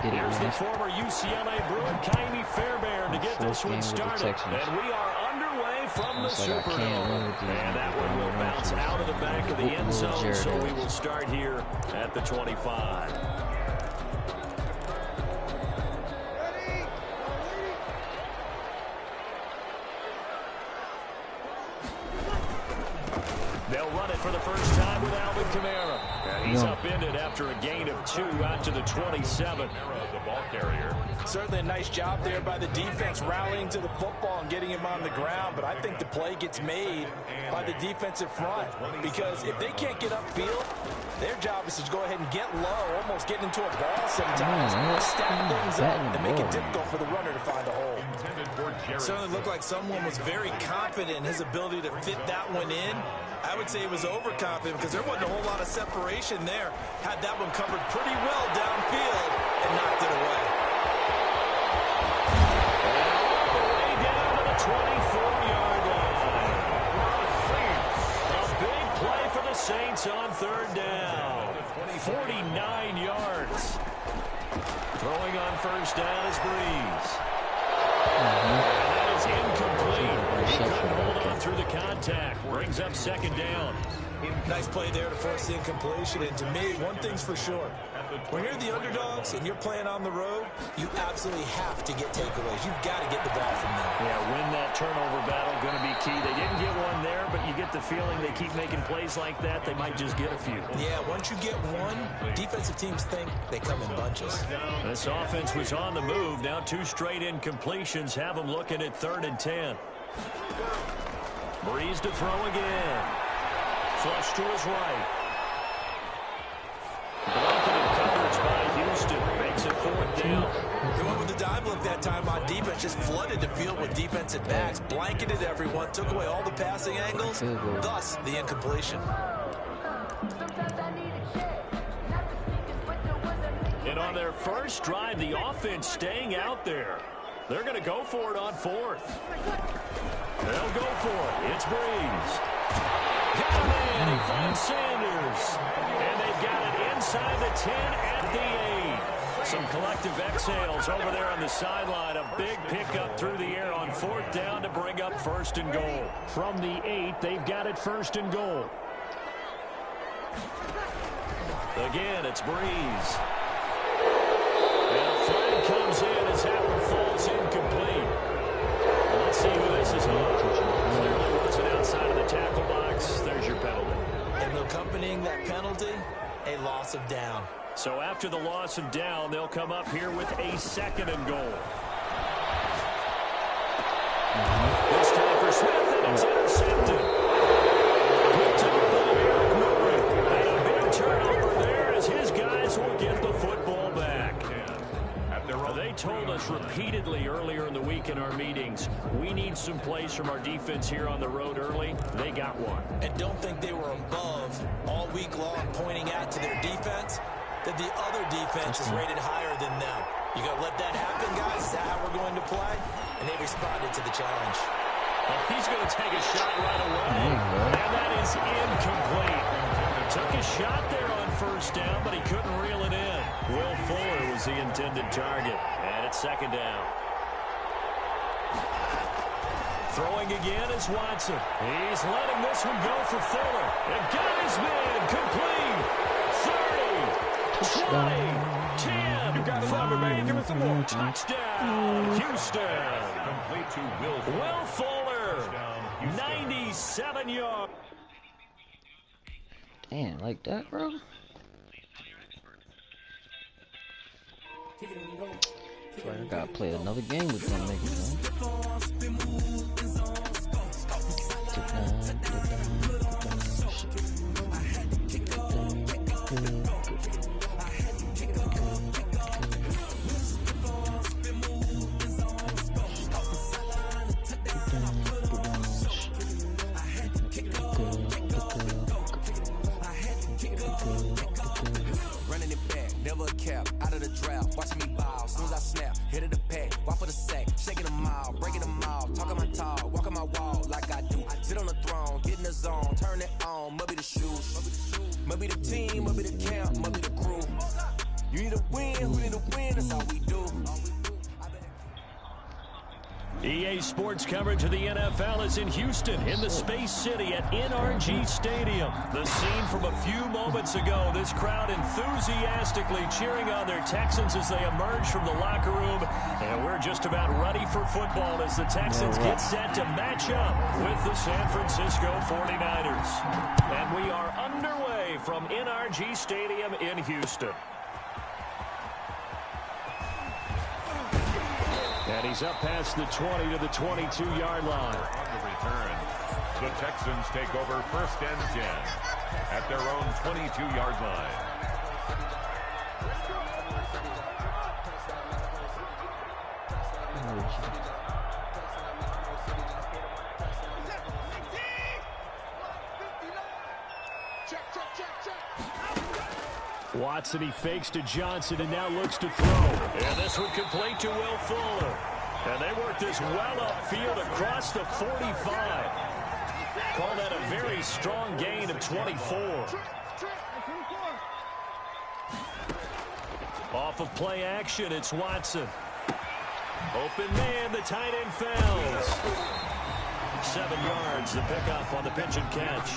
Here's the former UCLA Bruin, Kaimi Fairbairn, to get this one started. And we are underway from the Superdome. And that one will bounce out of the back of the end zone, so we will start here at the 25. They'll run it for the first time with Alvin Kamara. And he's upended after a gain of 2 out to the 27. The ball carrier. Certainly a nice job there by the defense, rallying to the football and getting him on the ground. But I think the play gets made by the defensive front, because if they can't get upfield, their job is to go ahead and get low, almost get into a ball sometimes, stack things up, and make it difficult for the runner to find a hole. It certainly looked like someone was very confident in his ability to fit that one in. I would say he was overconfident because there wasn't a whole lot of separation there. Had that one covered pretty well downfield and knocked it away. Way down to the 24-yard line. A big play for the Saints on third down. 49 yards. Throwing on first down is Breeze. And that is incomplete. He couldn't hold on through the contact. Brings up second down. Nice play there to force the incompletion. And to me, one thing's for sure. When you're the underdogs and you're playing on the road, you absolutely have to get takeaways. You've got to get the ball from them. Yeah, win that turnover battle, going to be key. They didn't get one there, but you get the feeling they keep making plays like that, they might just get a few. Yeah, once you get one, defensive teams think they come in bunches. This offense was on the move. Now 2 straight incompletions have them looking at 3rd and 10. Breeze to throw again. Flush to his right. Blanketed coverage by Houston. Makes it 4th down. They went with the dive look that time on defense. Just flooded the field with defensive backs. Blanketed everyone. Took away all the passing angles. Thus, the incompletion. And on their first drive, the offense staying out there. They're going to go for it on 4th. They'll go for it. It's Breeze. Got him in. He finds Sanders. And they've got it inside the 10 at the 8. Some collective exhales over there on the sideline. A big pickup through the air on 4th down to bring up 1st and goal. From the 8, they've got it 1st and goal. Again, it's Breeze. And a flag comes in as that one falls incomplete. Let's see who this is on. Clearly wasn't outside of the tackle box. There's your penalty. And accompanying that penalty, a loss of down. So after the loss of down, they'll come up here with a 2nd and goal. This time for Smith, and it's intercepted. Picked up by Eric Murray. And a big turnover there as his guys will get the football back. They told us repeatedly earlier in the week in our meetings, we need some plays from our defense here on the road early. They got one. And don't think they were above all week long, pointing out to their defense that the other defense is rated higher than them. You got to let that happen, guys. Is that how we're going to play? And they responded to the challenge. Well, he's going to take a shot right away. And that is incomplete. He took a shot there on first down, but he couldn't reel it in. Will Fuller was the intended target. And it's 2nd down. Throwing again is Watson. He's letting this one go for Fuller. And got his man complete. 30, 20, 10. You got 5, man. Give us some more. Touchdown, Houston. Complete to Will Fuller. 97 yards. Damn, like that, bro? I gotta play another game with them niggas, Running it back, never a cap, out of the draft, watching me ball, soon as I snap, hit of the pack, walk for the sack, shaking them all, breaking them all, talking my tall, walking my wall like I do, sit on the throne, get in the zone, turn it on, must be the shoes, must be the team, must be the camp, must be the crew, You need a win, who need a win, that's how we do. EA Sports coverage of the NFL is in Houston, in the Space City at NRG Stadium. The scene from a few moments ago, this crowd enthusiastically cheering on their Texans as they emerge from the locker room. And we're just about ready for football as the Texans get set to match up with the San Francisco 49ers. And we are underway from NRG Stadium in Houston. And he's up past the 20 to the 22-yard line. On the return, the Texans take over 1st and 10 at their own 22-yard line. Watson, he fakes to Johnson and now looks to throw. And this one complete to Will Fuller. And they work this well upfield across the 45. Call that a very strong gain of 24. Off of play action, it's Watson. Open man, the tight end fails. 7 yards, the pickup on the pitch and catch.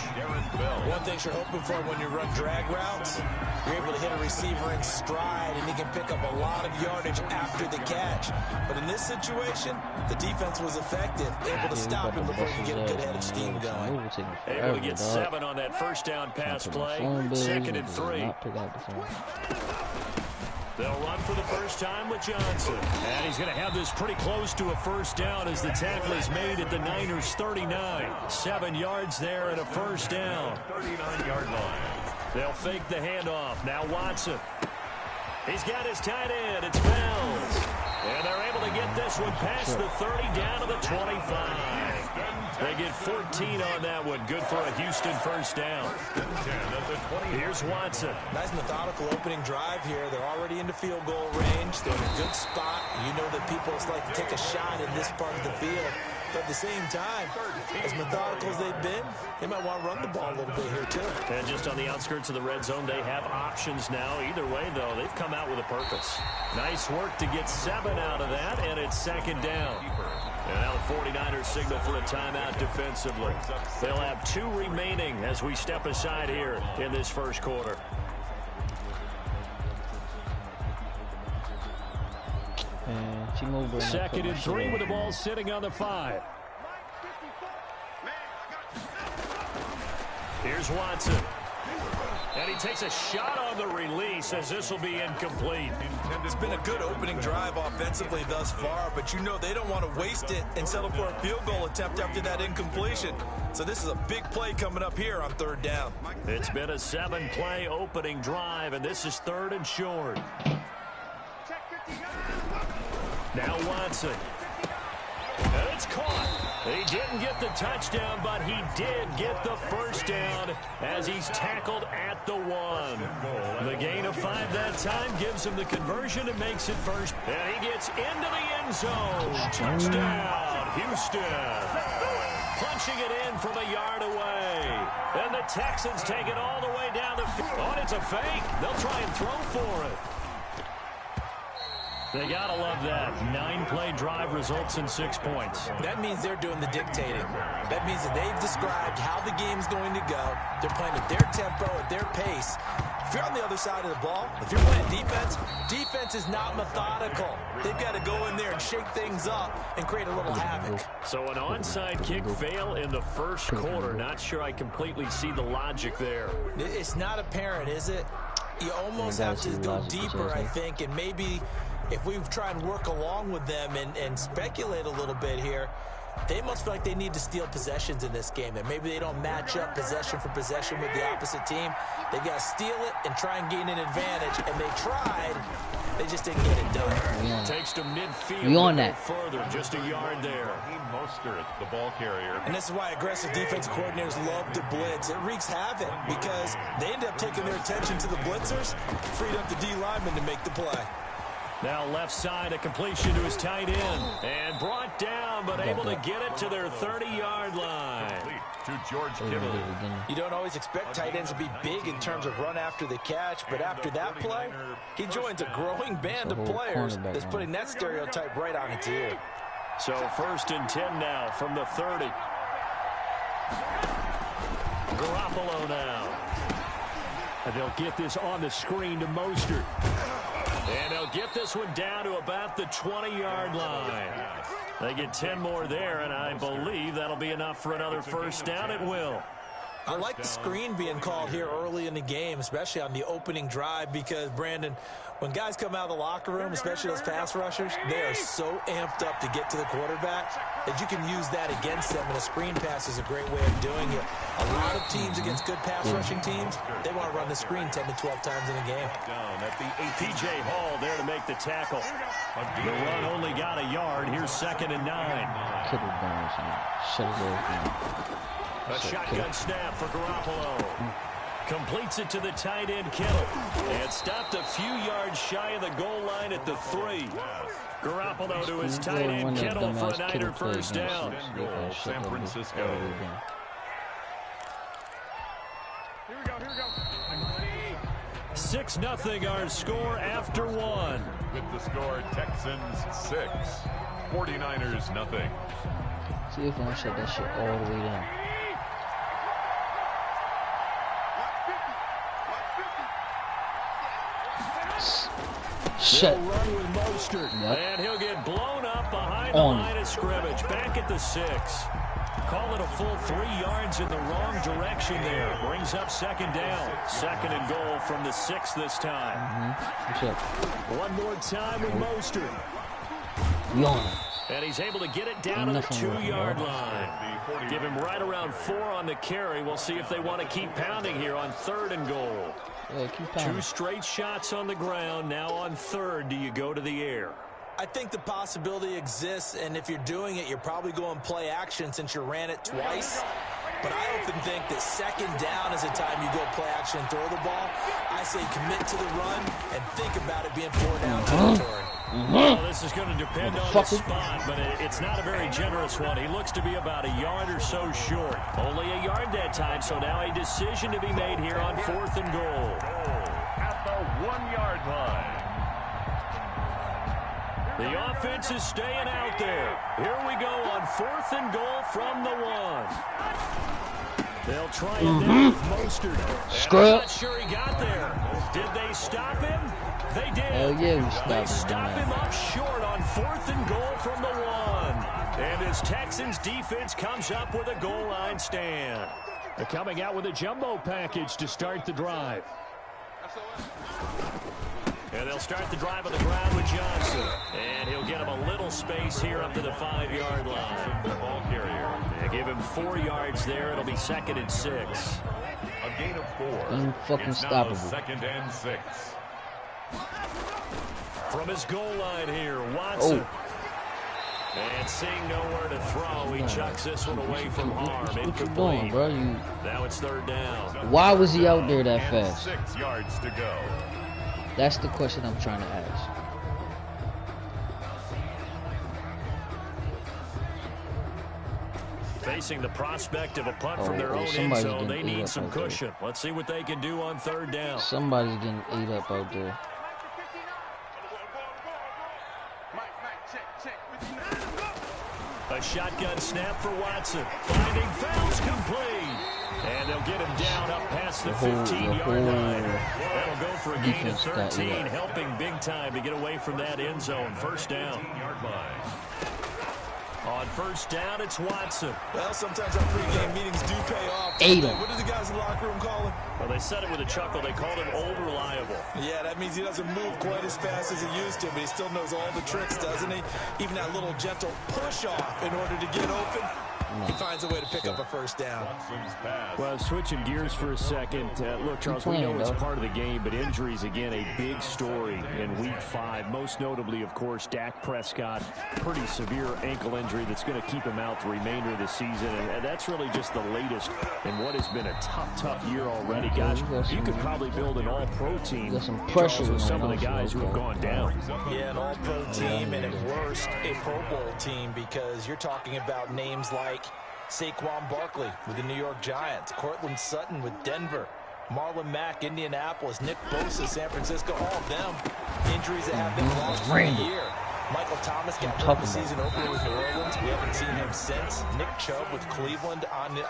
One thing you're hoping for when you run drag routes, you're able to hit a receiver in stride, and he can pick up a lot of yardage after the catch. But in this situation, the defense was effective, able to stop him before you get a good head of steam going. Able to get 7 on that first down pass play. 2nd and 3. They'll run for the first time with Johnson. And he's going to have this pretty close to a first down as the tackle is made at the Niners' 39. 7 yards there and a first down. 39-yard line. They'll fake the handoff. Now Watson. He's got his tight end. It's Fells. And they're able to get this one past the 30 down to the 25. They get 14 on that one. Good for a Houston first down. Here's Watson. Nice methodical opening drive here. They're already into field goal range. They're in a good spot. You know that people like to take a shot in this part of the field. But at the same time, as methodical as they've been, they might want to run the ball a little bit here, too. And just on the outskirts of the red zone, they have options now. Either way, though, they've come out with a purpose. Nice work to get 7 out of that, and it's 2nd down. And now the 49ers signal for a timeout defensively. They'll have 2 remaining as we step aside here in this first quarter. Second and 3 with the ball sitting on the 5. Here's Watson. And he takes a shot on the release as this will be incomplete. It's been a good opening drive offensively thus far, but you know they don't want to waste it and settle for a field goal attempt after that incompletion. So this is a big play coming up here on 3rd down. It's been a 7-play opening drive, and this is 3rd and short. Now Watson. And it's caught. He didn't get the touchdown, but he did get the first down as he's tackled at the 1. The gain of 5 that time gives him the conversion and makes it first. And he gets into the end zone. Touchdown, Houston. Punching it in from a yard away. And the Texans take it all the way down the field. Oh, it's a fake. They'll try and throw for it. They got to love that. 9-play drive results in 6 points. That means they're doing the dictating. That means that they've described how the game's going to go. They're playing at their tempo, at their pace. If you're on the other side of the ball, if you're playing defense, defense is not methodical. They've got to go in there and shake things up and create a little havoc. So an onside kick fail in the first quarter. Not sure I completely see the logic there. It's not apparent, is it? You almost have to go deeper, I think, and maybe if we try and work along with them and speculate a little bit here, they must feel like they need to steal possessions in this game. That maybe they don't match up possession for possession with the opposite team. They got to steal it and try and gain an advantage. And they tried. They just didn't get it done. Takes to midfield. We on that. Further, just a yard there. Mostert, the ball carrier. And this is why aggressive defensive coordinators love to blitz. It wreaks havoc because they end up taking their attention to the blitzers, freed up the D lineman to make the play. Now left side, a completion to his tight end. And brought down, but able to get it to their 30-yard line. to George Kittle. You don't always expect tight ends to be big in terms of run after the catch, but after that play, he joins a growing band of players that's putting that stereotype right on its ear. So 1st and 10 now from the 30. Garoppolo now. And they'll get this on the screen to Mostert. And they'll get this one down to about the 20-yard line. They get 10 more there, and I believe that'll be enough for another first down. It will. I like the screen being called here early in the game, especially on the opening drive, because, Brandon, when guys come out of the locker room, especially those pass rushers, they are so amped up to get to the quarterback that you can use that against them, and a screen pass is a great way of doing it. A lot of teams against good pass rushing teams, they want to run the screen 10 to 12 times in a game. P.J. Hall there to make the tackle. The run only got a yard. Here's 2nd and 9. A shotgun snap for Garoppolo. Completes it to the tight end, Kittle. And stopped a few yards shy of the goal line at the 3. Garoppolo to his tight end, Kittle, for a Niner first down. San Francisco. Here we go. 6-0 our score after 1. With the score, Texans 6, 49ers nothing. See if I can shut that shit all the way down. Shut. Run with Mostert. Yep. And he'll get blown up behind the line of scrimmage. Back at the 6. Call it a full 3 yards in the wrong direction there. Brings up 2nd down. 2nd and goal from the 6 this time. One more time with Mostert. And he's able to get it down to the 2-yard line. Give him right around 4 on the carry. We'll see if they want to keep pounding here on 3rd and goal. Yeah, keep pounding. 2 straight shots on the ground. Now on 3rd, do you go to the air? I think the possibility exists, and if you're doing it, you're probably going play action since you ran it twice. But I often think that 2nd down is the time you go play action and throw the ball. I say commit to the run and think about it being 4-down territory. Well, this is going to depend on the spot, but it's not a very generous one. He looks to be about a yard or so short. Only a yard that time, so now a decision to be made here on 4th and goal. At the 1-yard line. The offense is staying out there. Here we go on 4th and goal from the 1. They'll try it down with Mostert. I'm not sure he got there. Did they stop him? They did. Hell yeah, we stopped him. They stop him up short on 4th and goal from the 1. And his Texans defense comes up with a goal line stand. They're coming out with a jumbo package to start the drive. And they'll start the drive on the ground with Johnson. And he'll get him a little space here up to the 5-yard line. The ball carrier. They give him 4 yards there. It'll be 2nd and 6. A gain of 4. Unfucking It's now stoppable. 2nd and 6. From his goal line here, Watson. And seeing nowhere to throw, he chucks this one away from harm. What you Incomplete. doing, bro? Now it's 3rd down. Why was he out there that fast? 6 yards to go. That's the question I'm trying to ask. Facing the prospect of a punt from their own end zone, they need some cushion. Let's see what they can do on 3rd down. Somebody's getting ate up out there. A shotgun snap for Watson. Finding fouls complete. And they'll get him down up past the 15-yard line. That'll go for a gain of 13, helping big time to get away from that end zone. 1st down. On 1st down, it's Watson. Well, sometimes our pregame meetings do pay off. What do the guys in the locker room call him? Well, they said it with a chuckle. They called him old reliable. Yeah, that means he doesn't move quite as fast as he used to, but he still knows all the tricks, doesn't he? Even that little gentle push-off in order to get open. He finds a way to pick up a 1st down. Well, switching gears for a second. Look, Charles, we know it's part of the game, but injuries, again, a big story in Week 5. Most notably, of course, Dak Prescott. Pretty severe ankle injury that's going to keep him out the remainder of the season. And that's really just the latest in what has been a tough year already. Gosh, you could probably build an all-pro team with some of the guys who have gone down. Yeah, an all-pro team, and at worst, a Pro Bowl team, because you're talking about names like Saquon Barkley with the New York Giants. Cortland Sutton with Denver. Marlon Mack, Indianapolis. Nick Bosa, San Francisco. All of them injuries that have been lost for the year. Michael Thomas got hurt the season opener with New Orleans. We haven't seen him since. Nick Chubb with Cleveland on IR.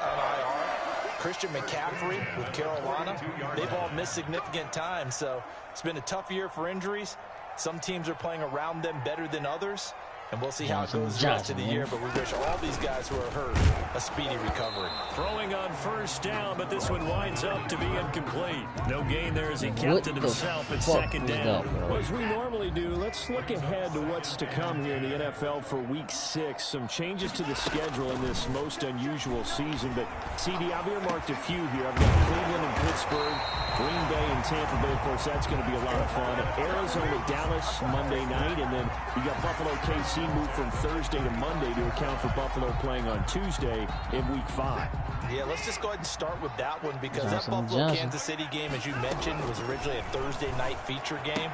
Christian McCaffrey with Carolina. They've all missed significant time, so it's been a tough year for injuries. Some teams are playing around them better than others, and we'll see how it goes the rest of the year, but we wish all these guys who are hurt a speedy recovery. Throwing on first down, but this one winds up to be incomplete. No gain there as he kept it himself at second down. Well, as we normally do, let's look ahead to what's to come here in the NFL for Week 6. Some changes to the schedule in this most unusual season, but CD, I've earmarked a few here. I've got Cleveland and Pittsburgh, Green Bay and Tampa Bay. Of course, that's going to be a lot of fun. Arizona, Dallas, Monday night, and then you got Buffalo, KC moved from Thursday to Monday to account for Buffalo playing on Tuesday in Week 5. Yeah, let's just go ahead and start with that one because that Buffalo-Kansas City game, as you mentioned, was originally a Thursday night feature game.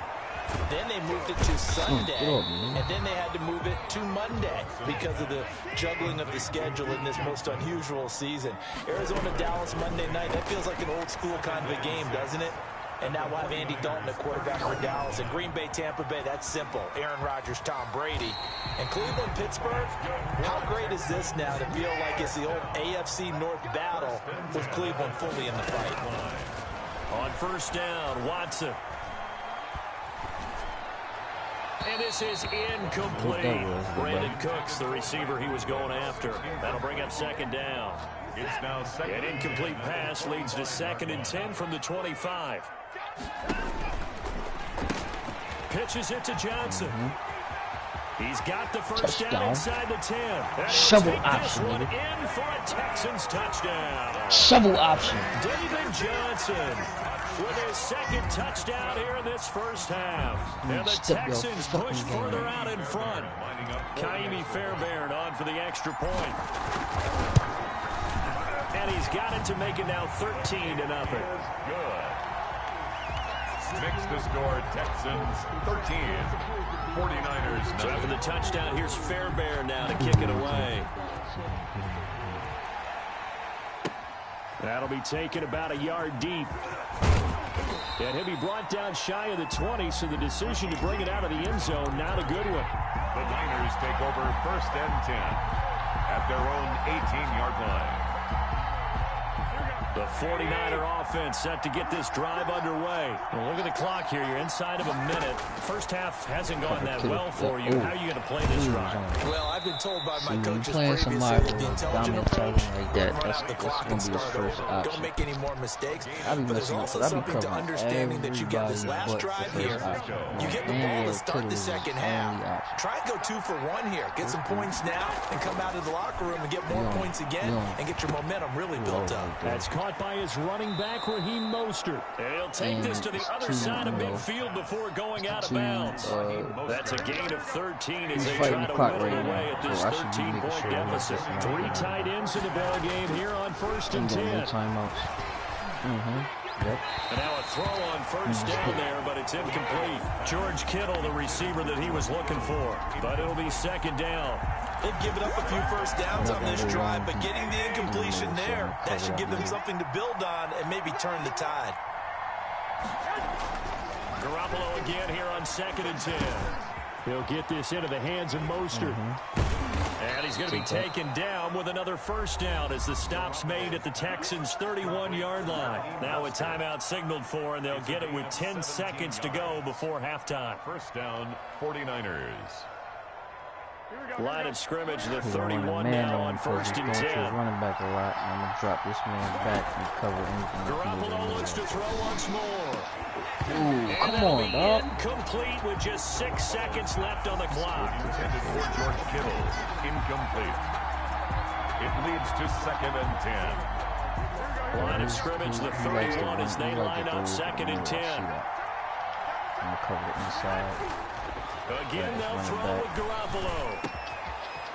Then they moved it to Sunday, and then they had to move it to Monday because of the juggling of the schedule in this most unusual season. Arizona, Dallas, Monday night, that feels like an old school kind of a game, doesn't it? And now we'll have Andy Dalton at quarterback for Dallas. And Green Bay, Tampa Bay, that's simple. Aaron Rodgers, Tom Brady. And Cleveland, Pittsburgh, how great is this now to feel like it's the old AFC North battle with Cleveland fully in the fight? On first down, Watson. And this is incomplete. Brandon Cooks, the receiver he was going after. That'll bring up second down. It's now second. An incomplete pass leads to 2nd and 10 from the 25. Pitches it to Johnson. He's got the first down inside the 10. And shovel take option. This one in for a Texans touchdown. Shovel option. David Johnson with his 2nd touchdown here in this first half. And the Texans push further out in front. Kaimi Fairbairn on for the extra point. And he's got it to make it now 13-0. Good. Makes the score Texans 13, 49ers 9. So after the touchdown, here's Fairbairn now to kick it away. That'll be taken about a yard deep. And he'll be brought down shy of the 20, so the decision to bring it out of the end zone, not a good one. The Niners take over 1st and 10 at their own 18-yard line. The 49er offense set to get this drive underway. Well, look at the clock here. You're inside of a minute. First half hasn't gone that well for you. How are you going to play this drive? Well, I've been told by my coaches playing previously somebody that the intelligent dominant approach like that, run out the clock and start over. Don't make any more mistakes. But there's also something to understanding that you get this last drive here. You get the ball to start the second half. Try and go 2 for 1 here. Get some points now and come out of the locker room and get more points again and get your momentum really built up. That's caught by his running back, Raheem Mostert. And he'll take this to the other side of midfield before going out of bounds. That's a gain of 13 as they try to whittle away at this 13-point deficit. 3 tight ends in the ball game here on 1st and 10. And now a throw on first down there, but it's incomplete. George Kittle, the receiver that he was looking for. But it'll be 2nd down. They've given up a few first downs on this drive, but getting the incompletion there, that should give them something to build on and maybe turn the tide. Garoppolo again here on 2nd and 10. He'll get this into the hands of Mostert. And he's going to be taken down with another first down as the stop's made at the Texans' 31-yard line. Now a timeout signaled for, and they'll get it with 10 seconds to go before halftime. First down, 49ers. Line of scrimmage, the 31 now on 1st and 10. Running back a lot. I'm going to drop this man back and cover anything. Garoppolo looks to throw once more. Ooh, come on, dog. Incomplete with just 6 seconds left on the clock. Intended for George Kittle. Incomplete. It leads to 2nd and 10. Line of scrimmage, the 31 as they line up 2nd and 10. I'm going to cover the inside. Again, they'll throw with Garoppolo.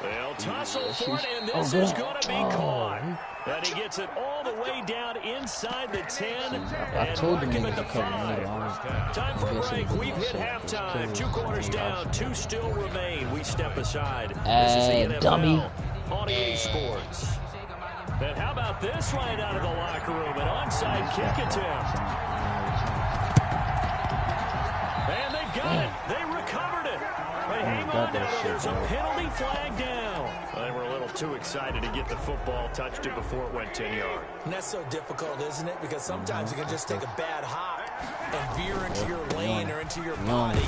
They'll tussle for it, and this is going to be caught. And he gets it all the way down inside the 10. I told him at the 5. Time for a break. We've hit halftime. 2 quarters down. 2 still remain. We step aside. This is the NFL dummy. on EA Sports. But how about this right out of the locker room? An onside kick attempt. And they've got it. They recovered it. But hang on now. There's a penalty flag down. They were a little too excited to get the football, touched it before it went 10 yards. And that's so difficult, isn't it? Because sometimes you can just take a bad hop and veer into your lane or into your body.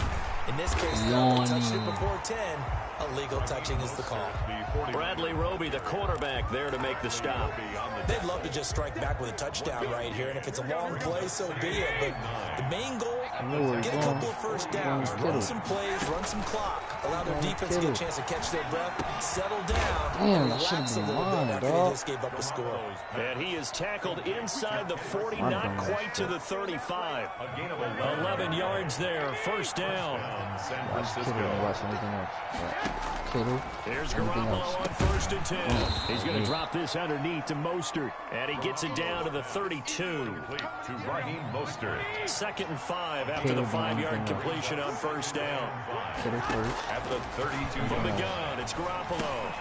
In this case, they touched it before 10. Illegal touching is the call. Bradley Roby, the quarterback, there to make the stop. They'd love to just strike back with a touchdown right here, and if it's a long play, so be it. But the main goal, get a couple of first downs, run some plays, run some clock, allow their defense to get a chance to catch their breath, settle down, and relax a little bit after they just gave up a score. And he is tackled inside the 40, not quite to the 35. 11 yards there, first down. Here's Garoppolo on 1st and 10. He's going to drop this underneath to Mostert, and he gets it down to the 32. Second and 5 after the 5-yard completion on 1st down. At the 32 from the gun, it's Garoppolo.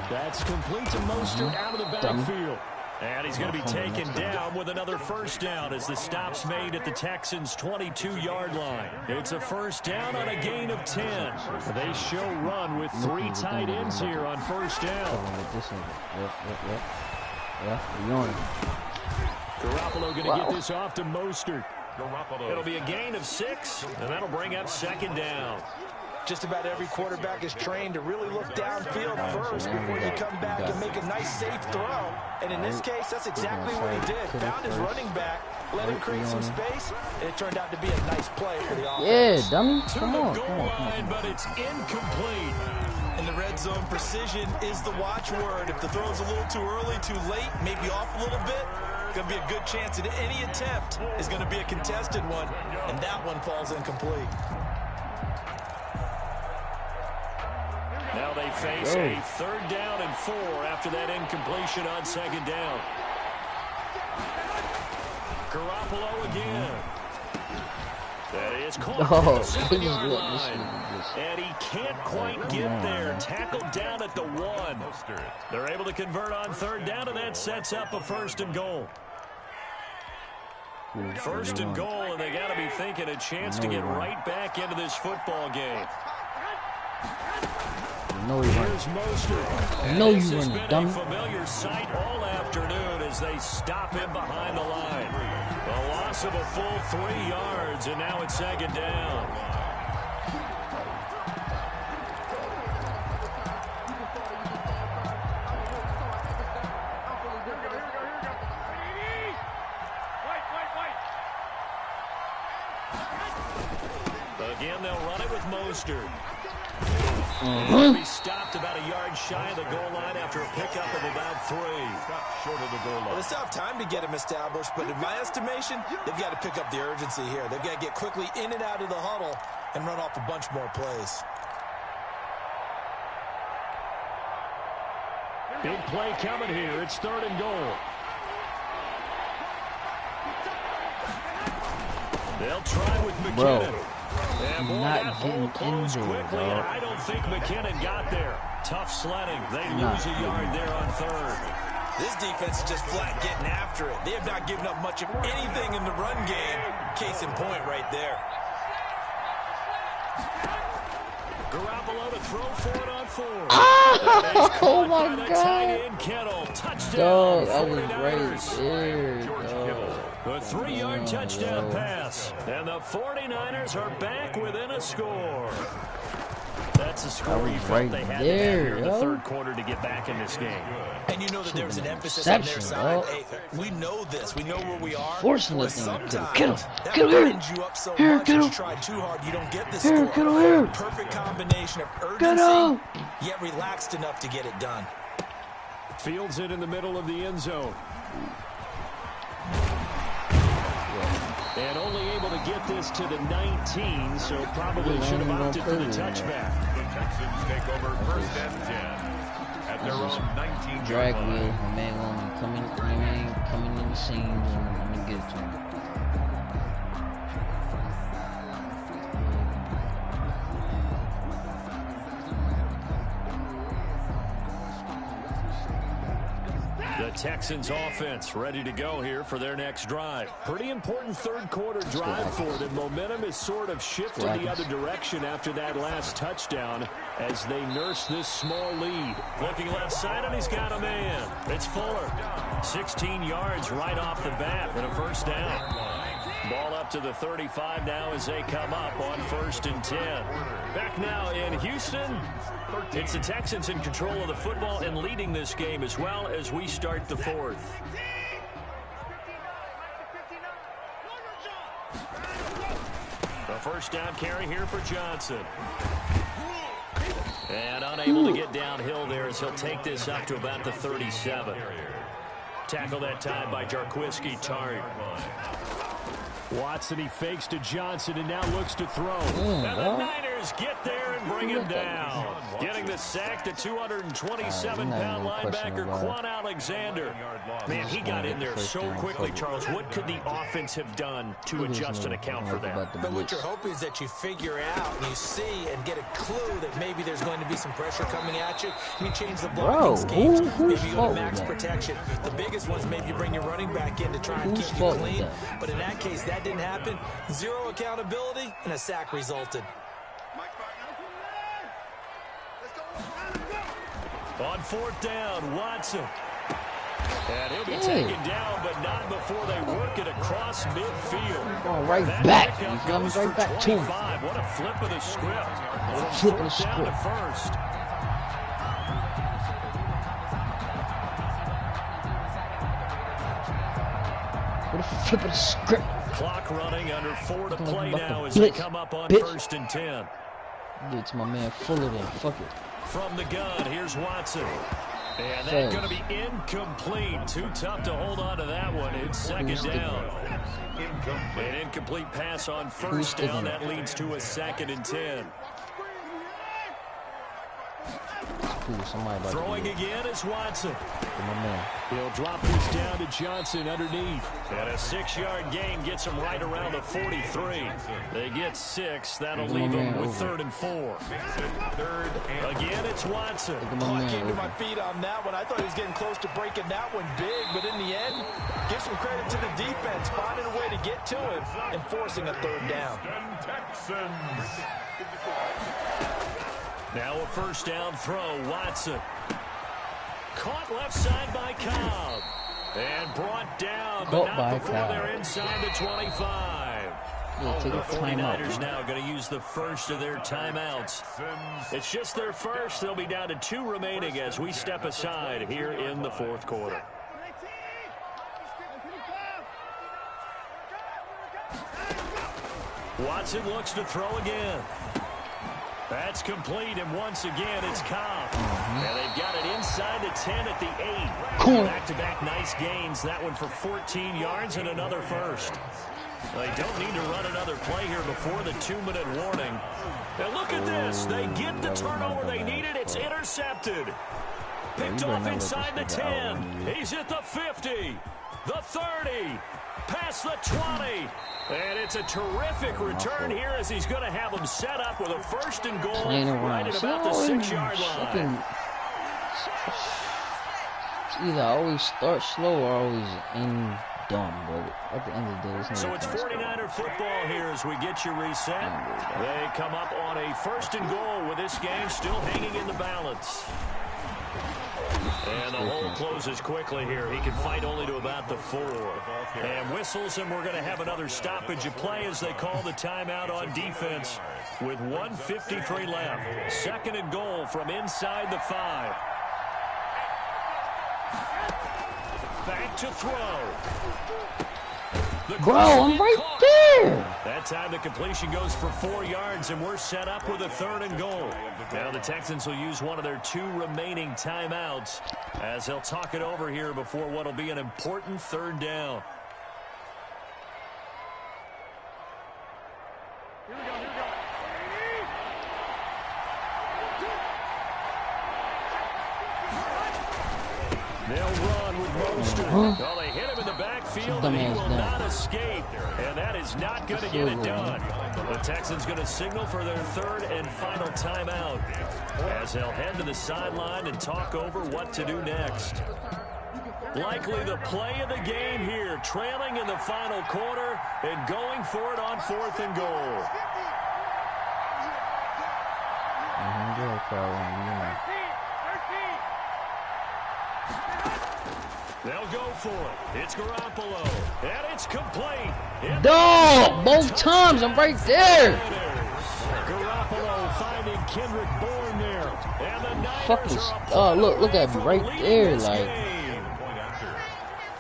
That's complete to Mostert out of the backfield. And he's going to be taken down with another first down as the stop's made at the Texans' 22-yard line. It's a first down on a gain of 10. They show run with 3 tight ends here on first down. Garoppolo going to get this off to Mostert. It'll be a gain of 6, and that'll bring up second down. Just about every quarterback is trained to really look downfield first before you come back and make a nice, safe throw. And in this case, that's exactly what he did. Found his running back, let him create some space, and it turned out to be a nice play for the offense. Yeah, dummy. Come on. To the goal line, but it's incomplete. In the red zone, precision is the watchword. If the throw's a little too early, too late, maybe off a little bit, going to be a good chance that any attempt is going to be a contested one, and that one falls incomplete. Now they face a 3rd down and 4 after that incompletion on 2nd down. Garoppolo again. That is caught at the 7-yard line. And he can't quite get there. Tackled down at the 1. They're able to convert on 3rd down, and that sets up a 1st and goal. 1st and goal, and they got to be thinking a chance to get right back into this football game. Here's Mostert. This has been a familiar sight all afternoon as they stop him behind the line. A loss of a full 3 yards, and now it's 2nd down. Again, they'll run it with Mostert. He'll be stopped about a yard shy of the goal line after a pickup of about 3. Stopped short of the goal line. Well, they still have time to get him established, but in my estimation, they've got to pick up the urgency here. They've got to get quickly in and out of the huddle and run off a bunch more plays. Big play coming here. It's 3rd and goal. They'll try with McKinnon. And boy, that hole closed quickly, and I don't think McKinnon got there. Tough sledding. They lose a yard there on 3rd. This defense is just flat getting after it. They have not given up much of anything in the run game. Case in point right there. Garoppolo to throw for it on 4. Oh my God. Tight end Kittle. Touchdown. That was right there. A 3-yard touchdown pass. And the 49ers are back within a score. That's a score you felt they had to have here in the 3rd quarter to get back in this game. And you know that there's an emphasis on their side. Hey, we know this. We know where we are. Forcing but this thing. sometimes that winds you up so much that you try too hard, you don't get the score. Perfect combination of urgency, yet relaxed enough to get it done. Fields it in the middle of the end zone. And only able to get this to the 19, so probably should have opted for the touchback. The Texans take over 1st and 10 at their own 19-yard drag line. wheel. My man want to come in the scenes and let me get to him. The The Texans offense ready to go here for their next drive. Pretty important third-quarter drive for them. Momentum is sort of shifted the other direction after that last touchdown as they nurse this small lead. Looking left side, and he's got a man. It's Fuller. 16 yards right off the bat and a first down. Ball up to the 35 now as they come up on 1st and 10. Back now in Houston. It's the Texans in control of the football and leading this game as well as we start the 4th. The first down carry here for Johnson. And unable to get downhill there as he'll take this up to about the 37. Tackle that time by Jarquiski Tart. Watson, he fakes to Johnson and now looks to throw. And the Niners get there and bring him down. Getting the sack, the 227-pound linebacker, Quan Alexander. Man, he got in there so quickly, Charles. What could the offense have done to adjust and account for that? But what you're hoping is that you figure out and you see and get a clue that maybe there's going to be some pressure coming at you. You change the blocking schemes. Maybe you go to max protection. The biggest ones, maybe you bring your running back in to try and keep you clean. But in that case, that didn't happen. Zero accountability, and a sack resulted. On 4th down, Watson. And he'll be taken down, but not before they work it across midfield. Oh, right back. He comes right back to him. What a flip of the script. Flip of the script. Down to 1st. What a flip of the script. Clock running under 4 to play now as they come up on 1st and 10. Give it to my man Fuller then. Fuck it. From the gun, here's Watson. And that's going to be incomplete. Too tough to hold on to that one. It's 2nd down. An incomplete pass on 1st down. That leads to a 2nd and 10. Throwing again is Watson. He'll drop this down to Johnson underneath. And a 6-yard gain gets him right around the 43. They get 6. That'll leave them with 3rd and 4. Again, it's Watson. I came to my feet on that one. I thought he was getting close to breaking that one big. But in the end, give some credit to the defense, finding a way to get to him and forcing a 3rd down. Now a 1st down throw, Watson. Caught left side by Cobb. And brought down, but not before they're inside the 25. The 49ers now going to use the first of their timeouts. It's just their first. They'll be down to 2 remaining as we step aside here in the 4th quarter. Watson looks to throw again. That's complete, and once again, it's Cobb. And they've got it inside the 10 at the 8. Back-to-back nice gains. That one for 14 yards and another first. They don't need to run another play here before the 2-minute warning. And look at this. They get the turnover they needed. It's intercepted. Picked off inside the 10. He's at the 50, the 30, past the 20. And it's a terrific return here as he's going to have them set up with a 1st and goal right at about the 6-yard line. Either I always start slow or always end dumb, but at the end of the day, it's so it's 49er football here as we get you reset. They come up on a 1st and goal with this game still hanging in the balance. And the hole closes quickly here. He can fight only to about the 4. And whistles, and we're going to have another stoppage of play as they call the timeout on defense with 1:53 left. 2nd and goal from inside the 5. Back to throw. Bro, I'm right there. That time the completion goes for 4 yards, and we're set up with a 3rd and goal. Now the Texans will use one of their 2 remaining timeouts as they'll talk it over here before what will be an important 3rd down. They'll run with Mostert. Well, they hit him in the backfield, and he will not escape. And that is not going to get it done. The Texans going to signal for their 3rd and final timeout as they'll head to the sideline and talk over what to do next. Likely the play of the game here, trailing in the final quarter and going for it on 4th and goal. They'll go for it. It's Garoppolo, and it's complete. Dog, both times I'm right there. Garoppolo finding Kendrick Bourne there, and the Niners Fucking, look at me right there, like.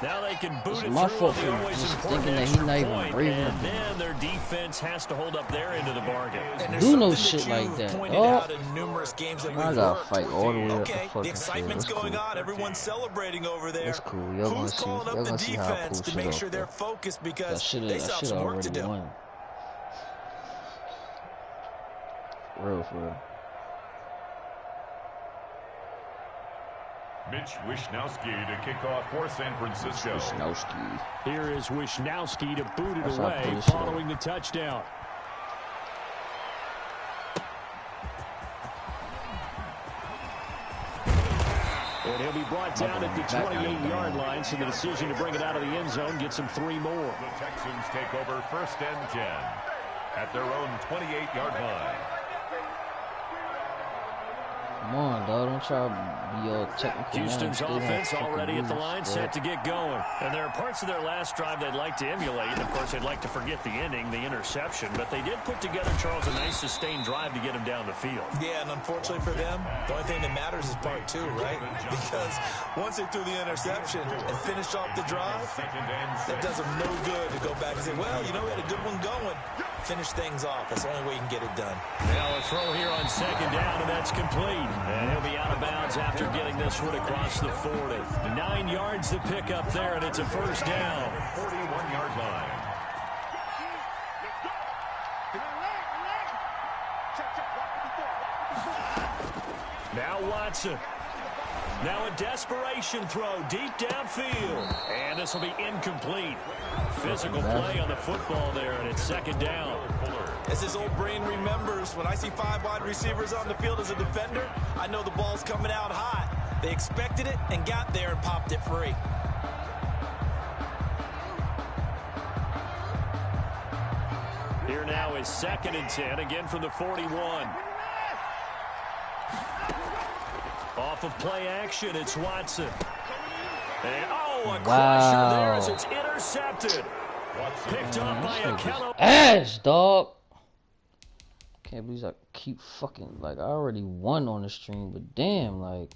Now they can boot It's it my through fault on the for always just important thinking that he's extra not even point, brave and enough. then their defense has to hold up their end of the bargain. Do no shit like that. Oh, Numerous games that I gotta fight all the way up the fucking the excitement's shit. going on. Everyone's celebrating over there. That's cool. Y'all gonna Who's see. calling Y'all up the gonna see how I defense pull to make shit sure off. they're focused I because should they still have some work to already do. won. Real for real. Mitch Wishnowsky to kick off for San Francisco. Wishnowsky. Here is Wishnowsky to boot it That's how I away pull this following the touchdown. And he'll be brought down at the 28-yard line, so the decision to bring it out of the end zone gets him 3 more. The Texans take over 1st and 10 at their own 28-yard line. Come on, dog. Don't try to be all technical. Houston's offense already at the line, bro. set to get going. And there are parts of their last drive they'd like to emulate. And, of course, they'd like to forget the ending, the interception. But they did put together, Charles, a nice sustained drive to get him down the field. Yeah, and unfortunately for them, the only thing that matters is part 2, right? Because once they threw the interception and finished off the drive, that does them no good to go back and say, well, you know, we had a good one going. Finish things off. That's the only way you can get it done. Now a throw here on 2nd down, and that's complete. And he'll be out of bounds after getting this one across the 40. 9 yards to pick up there, and it's a 1st down. 41-yard line. Now Watson. Now a desperation throw deep downfield. And this will be incomplete. Physical play on the football there, and it's 2nd down. As his old brain remembers, when I see 5 wide receivers on the field as a defender, I know the ball's coming out hot. They expected it and got there and popped it free. Here now is 2nd and 10, again from the 41. Off of play action, it's Watson. And, a crusher there as it's intercepted. Picked up by a Kello. Ass, dog. Can't believe I keep fucking, like, I already won on the stream, but damn, like.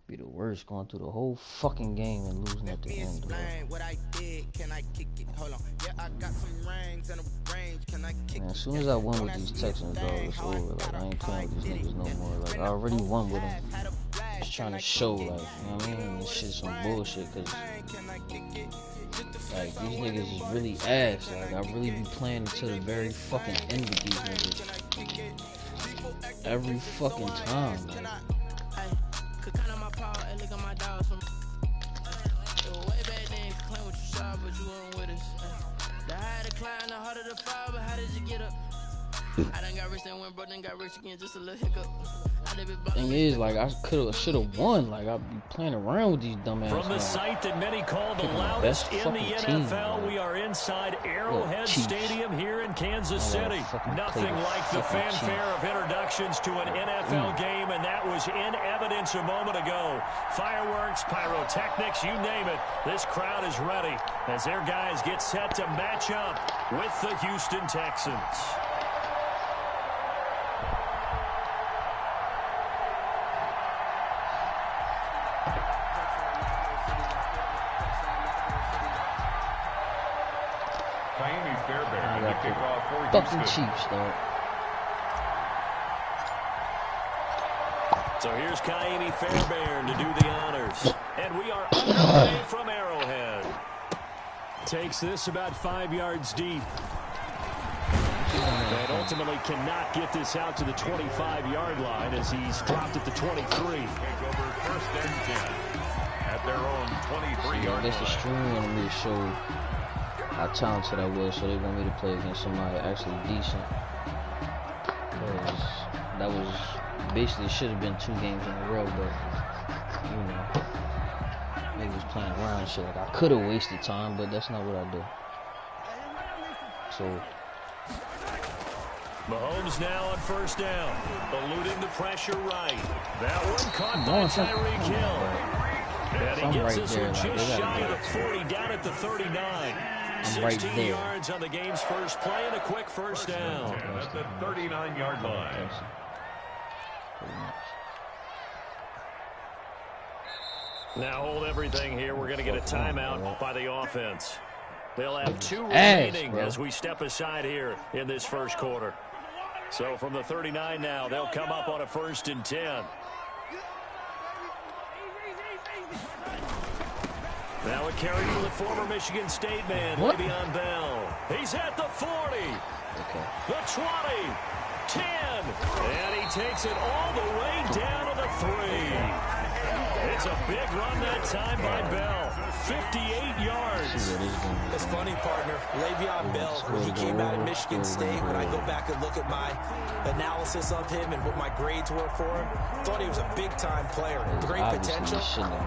Be the worst going through the whole fucking game and losing at the end. Man, as soon as I win with these Texans, dog, it's over. Like, I ain't playing with these niggas no more. Like, I already won with them. Just trying to show, like, you know what I mean? This shit's some bullshit, cause like, these niggas is really ass. Like, I really be playing until the very fucking end with these niggas. Every fucking time, like. Thing is, like, I should have won. Like, I'd be playing around with these dumb ass. From the site that many call the loudest in the NFL, we are inside Arrowhead Stadium here in Kansas City. Nothing like the fanfare of introductions to an NFL game, and that was in evidence a moment ago. Fireworks, pyrotechnics, you name it. This crowd is ready as their guys get set to match up with the Houston Texans. Fucking Chiefs, dog. So here's Kaimi Fairbairn to do the honors. And we are underway from Arrowhead. Takes this about 5 yards deep. And ultimately cannot get this out to the 25-yard line as he's dropped at the 23. Take over 1st and 10 at their own 23-yard line. That's the stream wanted me to show how talented I was, so they want me to play against somebody actually decent. Cause that was basically should have been 2 games in a row, but you know, niggas was playing around and shit. Like I could have wasted time, but that's not what I did. So Mahomes now on first down, eluding the pressure right. That one caught by Tyreek Hill. And he gets this one just shy of the 40, down at the 39. 16 yards on the game's first play and a quick first down. At the 39-yard line. Now hold everything here. We're going to get a timeout by the offense. They'll have 2 remaining as we step aside here in this first quarter. So from the 39 now, they'll come up on a 1st and 10. Now a carry for the former Michigan State man, Le'Veon Bell. He's at the 40, the 20, 10, and he takes it all the way down to the 3. It's a big run that time by Bell. 58 yards. It's funny, partner. Le'Veon Bell, when he came out of Michigan State, when I go back and look at my analysis of him and what my grades were for him, thought he was a big-time player, great potential,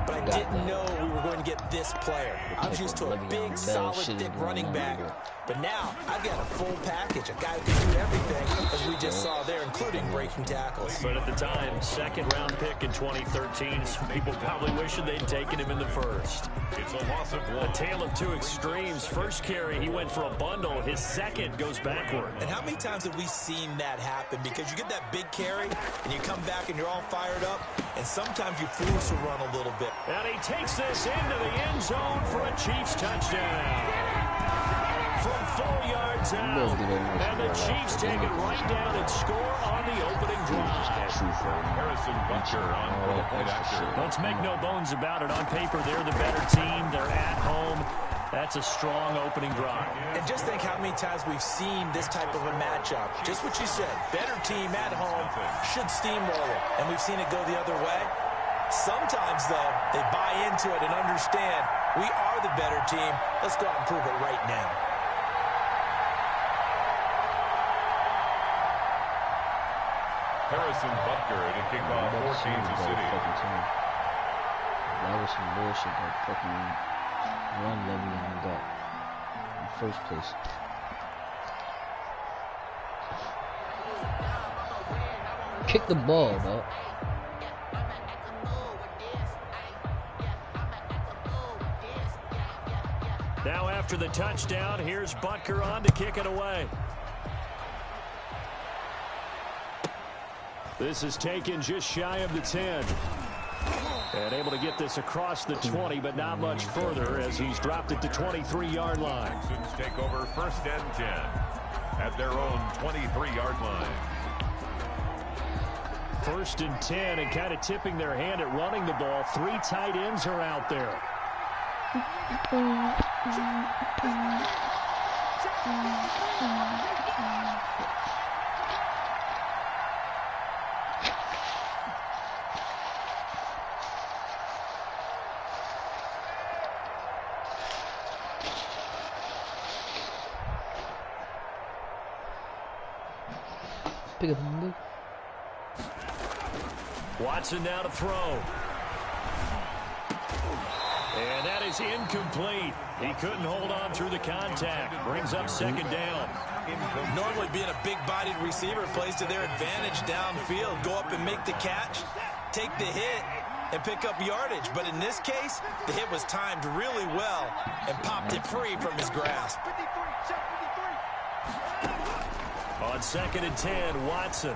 but I didn't know we were going to get this player. I was used to a big, solid, thick running back. But now, I've got a full package, a guy who can do everything, as we just saw there, including breaking tackles. But at the time, 2nd-round pick in 2013, some people probably wishing they'd taken him in the 1st. It's a loss of 1. A tale of 2 extremes. First carry, he went for a bundle. His second goes backward. And how many times have we seen that happen? Because you get that big carry, and you come back and you're all fired up, and sometimes you force a run a little bit. And he takes this into the end zone for a Chiefs touchdown. From 4 yards out, and the Chiefs take it right down and score on the opening drive. Harrison Butker on the point after. Let's make no bones about it. On paper, they're the better team. They're at home. That's a strong opening drive. And just think how many times we've seen this type of a matchup. Just what you said, better team at home should steamroll it, and we've seen it go the other way. Sometimes, though, they buy into it and understand we are the better team. Let's go out and prove it right now. Harrison Butker to kick off for Kansas City. That was some bullshit that fucking run Le'Veon got in the first place. Kick the ball, dog. Now after the touchdown, here's Butker on to kick it away. This is taken just shy of the 10. And able to get this across the 20, but not much further as he's dropped it to 23-yard line. Texans take over 1st and 10 at their own 23-yard line. 1st and 10, and kind of tipping their hand at running the ball. 3 tight ends are out there. Pick up the Watson now to throw. And that is incomplete. He couldn't hold on through the contact. Brings up 2nd down. Normally being a big-bodied receiver plays to their advantage downfield. Go up and make the catch, take the hit, and pick up yardage. But in this case, the hit was timed really well and popped it free from his grasp. On 2nd and 10, Watson.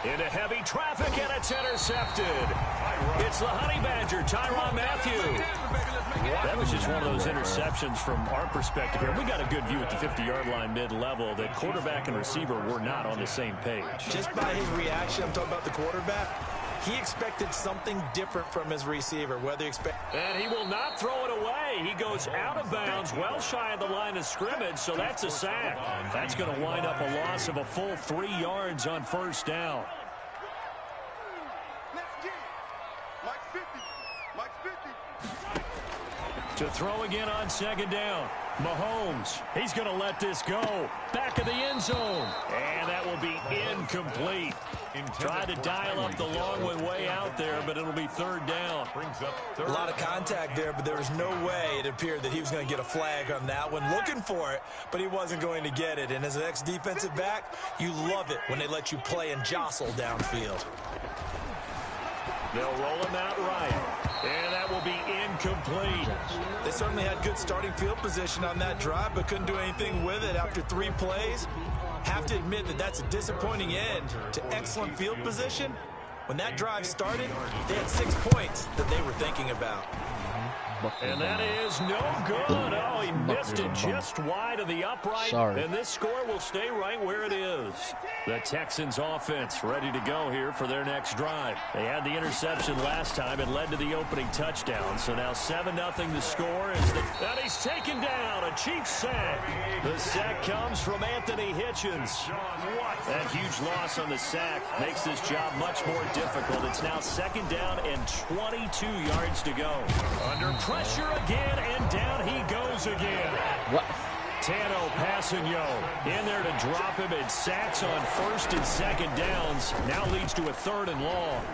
Into heavy traffic, and it's intercepted. It's the Honey Badger, Tyrann Mathieu. That was just one of those interceptions from our perspective here. We got a good view at the 50-yard line mid-level that quarterback and receiver were not on the same page. Just by his reaction, I'm talking about the quarterback, he expected something different from his receiver. And he will not throw it away. He goes out of bounds, well shy of the line of scrimmage, so that's a sack. That's going to wind up a loss of a full 3 yards on 1st down. To throw again on 2nd down. Mahomes, he's going to let this go. Back of the end zone. And that will be incomplete. Tried to dial up the long one way out there, but it'll be third down. A lot of contact there, but there was no way it appeared that he was going to get a flag on that one. Looking for it, but he wasn't going to get it. And as an ex-defensive back, you love it when they let you play and jostle downfield. They'll roll him out right. And that will be incomplete. They certainly had good starting field position on that drive, but couldn't do anything with it after 3 plays. Have to admit that that's a disappointing end to excellent field position. When that drive started, they had 6 points that they were thinking about. And that is no good. Oh, he missed it just wide of the upright. And this score will stay right where it is. The Texans offense ready to go here for their next drive. They had the interception last time and led to the opening touchdown. So now 7-0 the score. And he's taken down. A Chiefs sack. The sack comes from Anthony Hitchens. That huge loss on the sack makes this job much more difficult. It's now 2nd down and 22 yards to go. Under pressure again, and down he goes again. What? Tano Passanio in there to drop him, and sacks on 1st and 2nd downs. Now leads to a 3rd and long.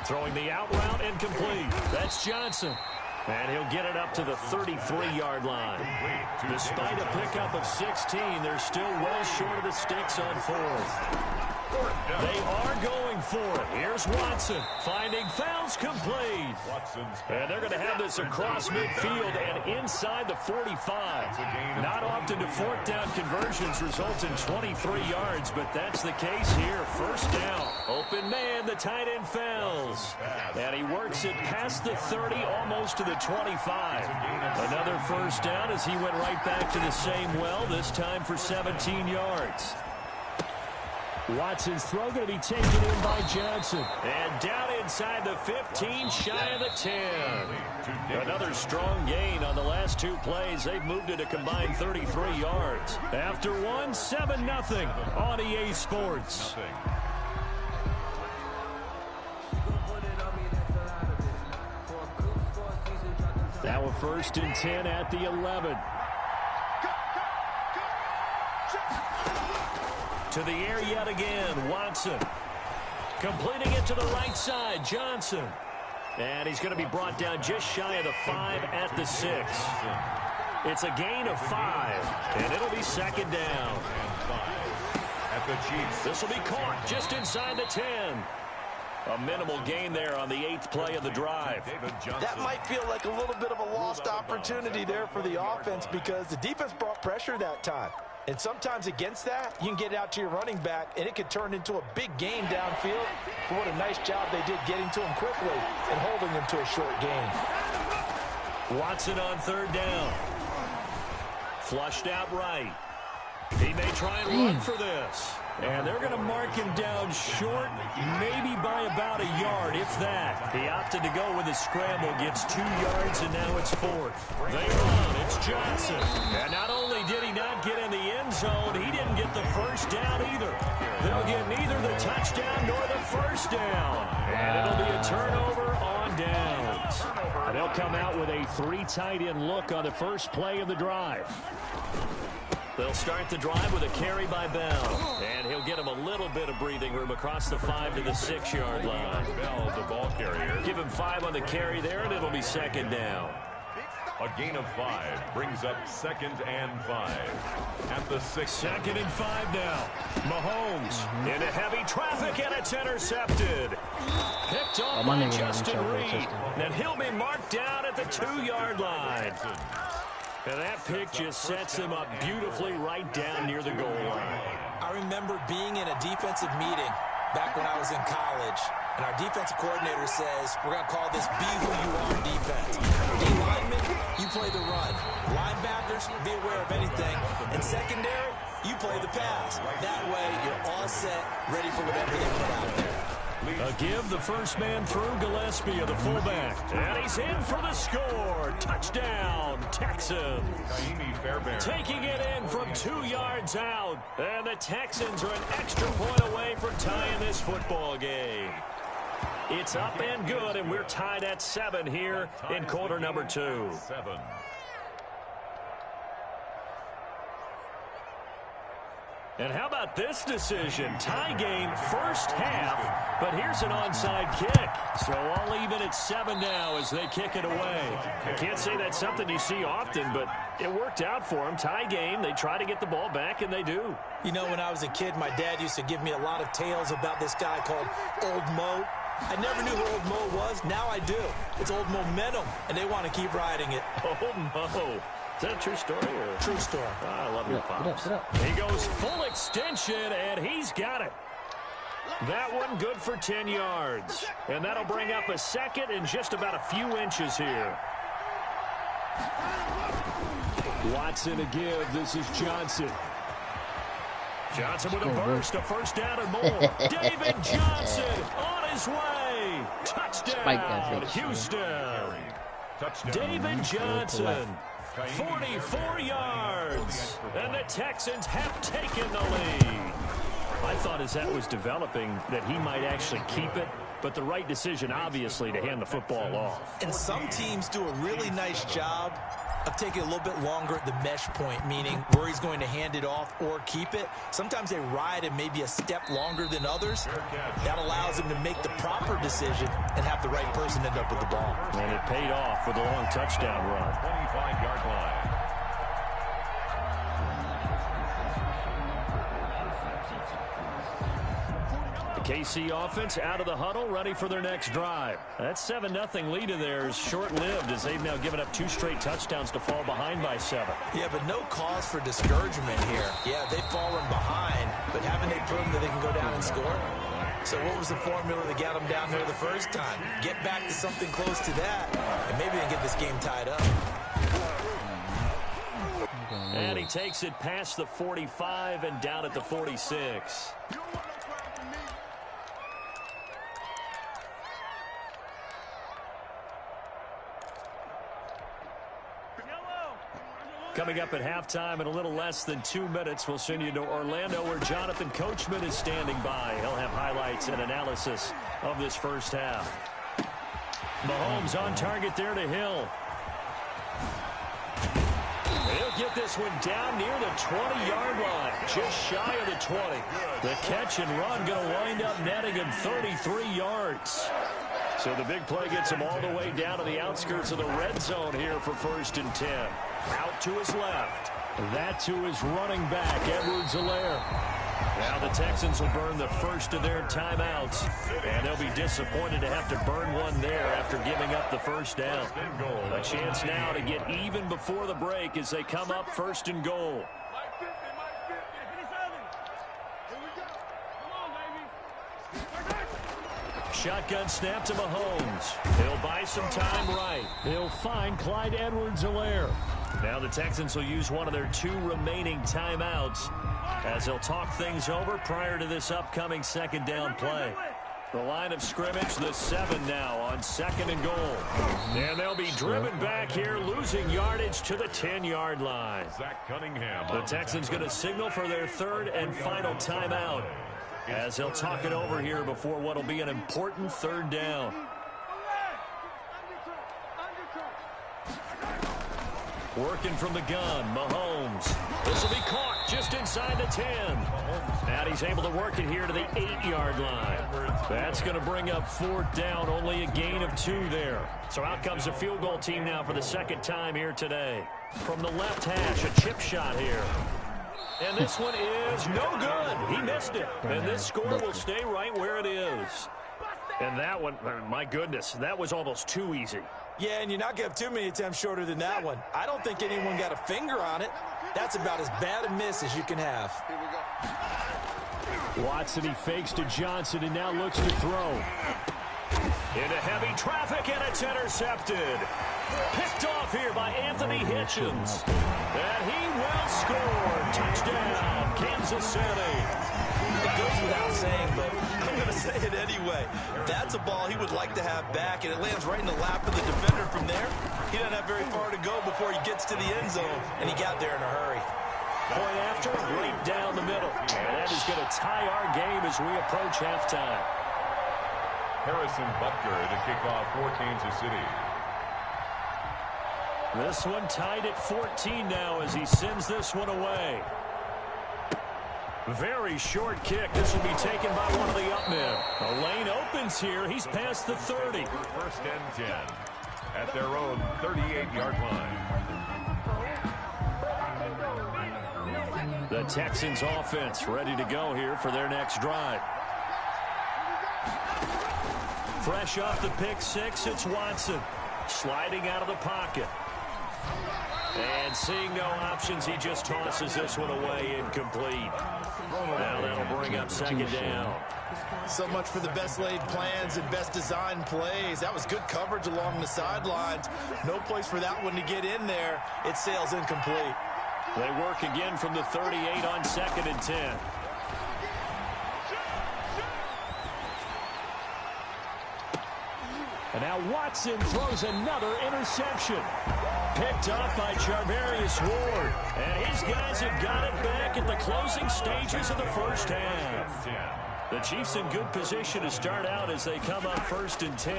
Throwing the out route incomplete. That's Johnson. And he'll get it up to the 33-yard line. Despite a pickup of 16, they're still well short of the sticks on 4th. They are going for it. Here's Watson finding fouls complete. And they're going to have this across midfield and inside the 45. Not often do 4th down conversions result in 23 yards, but that's the case here. 1st down. Open man, the tight end fouls. And he works it past the 30, almost to the 25. Another 1st down as he went right back to the same well, this time for 17 yards. Watson's throw going to be taken in by Johnson. And down inside the 15, shy of the 10. Another strong gain on the last 2 plays. They've moved it a combined 33 yards. After one, 7-0 on EA Sports. Now a 1st and 10 at the 11. To the air yet again, Watson. Completing it to the right side, Johnson. And he's going to be brought down just shy of the 5 at the 6. It's a gain of 5, and it'll be 2nd down. This will be caught just inside the 10. A minimal gain there on the 8th play of the drive. That might feel like a little bit of a lost opportunity there for the offense because the defense brought pressure that time. And sometimes against that, you can get it out to your running back, and it could turn into a big gain downfield. But what a nice job they did getting to him quickly and holding him to a short gain. Watson on 3rd down. Flushed out right. He may try and run for this. And they're going to mark him down short, maybe by about a yard, if that. He opted to go with a scramble, gets 2 yards, and now it's 4th. They run. It's Johnson. And not only did he not get in the end zone, he didn't get the 1st down either. They'll get neither the touchdown nor the 1st down. And it'll be a turnover on downs. And they'll come out with a 3 tight end look on the first play of the drive. They'll start the drive with a carry by Bell. And he'll get him a little bit of breathing room across the 5 to the 6-yard line. Bell, the ball carrier. Give him 5 on the carry there, and it'll be 2nd down. A gain of 5 brings up 2nd and 5 at the 6. 2nd and 5 now. Mahomes into heavy traffic, and it's intercepted. Picked off by Justin Reed. And he'll be marked down at the 2-yard line. And that pick just sets him up beautifully right down near the goal line. I remember being in a defensive meeting back when I was in college, and our defensive coordinator says, we're going to call this be who you are defense. D-linemen, you play the run. Linebackers, be aware of anything. And secondary, you play the pass. That way, you're all set, ready for whatever they put out there. A give, the first man through, Gillespie of the fullback. And he's in for the score. Touchdown, Texans. Taking it in from 2 yards out. And the Texans are an extra point away from tying this football game. It's up and good, and we're tied at 7 here in quarter number 2. And how about this decision? Tie game first half, but here's an onside kick. So all even at 7 now as they kick it away. I can't say that's something you see often, but it worked out for them. Tie game, they try to get the ball back, and they do. You know, when I was a kid, my dad used to give me a lot of tales about this guy called Old Mo. I never knew who Old Mo was. Now I do. It's Old Momentum, and they want to keep riding it. Old Mo. Is that a true story? Or? True story. Oh, I love your pops. He goes full extension, and he's got it. That one good for 10 yards. And that'll bring up a second and just about a few inches here. Watson to give. This is Johnson. Johnson with a burst, a first down and more. David Johnson on his way. Touchdown, Houston. David Johnson, 44 yards. And the Texans have taken the lead. I thought as that was developing that he might actually keep it, but the right decision, obviously, to hand the football off. And some teams do a really nice job of taking a little bit longer at the mesh point, meaning where he's going to hand it off or keep it. Sometimes they ride it maybe a step longer than others. That allows him to make the proper decision and have the right person end up with the ball. And it paid off with a long touchdown run. 25-yard line. KC offense out of the huddle, ready for their next drive. That 7-0 lead of theirs short-lived as they've now given up 2 straight touchdowns to fall behind by 7. Yeah, but no cause for discouragement here. Yeah, they've fallen behind, but haven't they proven that they can go down and score? So what was the formula that got them down there the first time? Get back to something close to that, and maybe they can get this game tied up. And he takes it past the 45 and down at the 46. Coming up at halftime in a little less than 2 minutes, we'll send you to Orlando where Jonathan Coachman is standing by. He'll have highlights and analysis of this first half. Mahomes on target there to Hill. He'll get this one down near the 20-yard line, just shy of the 20. The catch and run going to wind up netting him 33 yards. So the big play gets him all the way down to the outskirts of the red zone here for 1st and 10. Out to his left. That to his running back, Edwards-Helaire. Now the Texans will burn the first of their timeouts, and they'll be disappointed to have to burn one there after giving up the first down. A chance now to get even before the break as they come up 1st and goal. Shotgun snap to Mahomes. He'll buy some time right. He'll find Clyde Edwards-Helaire. Now the Texans will use one of their 2 remaining timeouts as they'll talk things over prior to this upcoming 2nd down play. The line of scrimmage, the 7 now on 2nd and goal. And they'll be driven back here, losing yardage to the 10-yard line. Zach Cunningham. The Texans going to signal for their 3rd and final timeout as they'll talk it over here before what will be an important 3rd down. Working from the gun, Mahomes. This will be caught just inside the 10. And he's able to work it here to the 8-yard line. That's going to bring up 4th down, only a gain of 2 there. So out comes the field goal team now for the 2nd time here today. From the left hash, a chip shot here. And this one is no good. He missed it. And this score will stay right where it is. And that one, my goodness, that was almost too easy. Yeah, and you're not going to have too many attempts shorter than that one. I don't think anyone got a finger on it. That's about as bad a miss as you can have. Watson, he fakes to Johnson and now looks to throw. Into heavy traffic, and it's intercepted. Picked off here by Anthony Hitchens. And he will score. Touchdown, Kansas City. It goes without saying, but I'm going to say it anyway. That's a ball he would like to have back, and it lands right in the lap of the defender from there. He doesn't have very far to go before he gets to the end zone, and he got there in a hurry. Point after, right down the middle. And that is going to tie our game as we approach halftime. Harrison Butker to kick off for Kansas City. This one tied at 14 now as he sends this one away. Very short kick. This will be taken by one of the up men. The lane opens here. He's past the 30. First and 10 at their own 38-yard line. The Texans offense ready to go here for their next drive. Fresh off the pick six, it's Watson. Sliding out of the pocket. And seeing no options, he just tosses this one away, incomplete. Now that'll bring up second down. So much for the best laid plans and best designed plays. That was good coverage along the sidelines. No place for that one to get in there. It sails incomplete. They work again from the 38 on second and 10. And now Watson throws another interception. Picked off by Charvarius Ward. And his guys have got it back at the closing stages of the first half. The Chiefs in good position to start out as they come up first and 10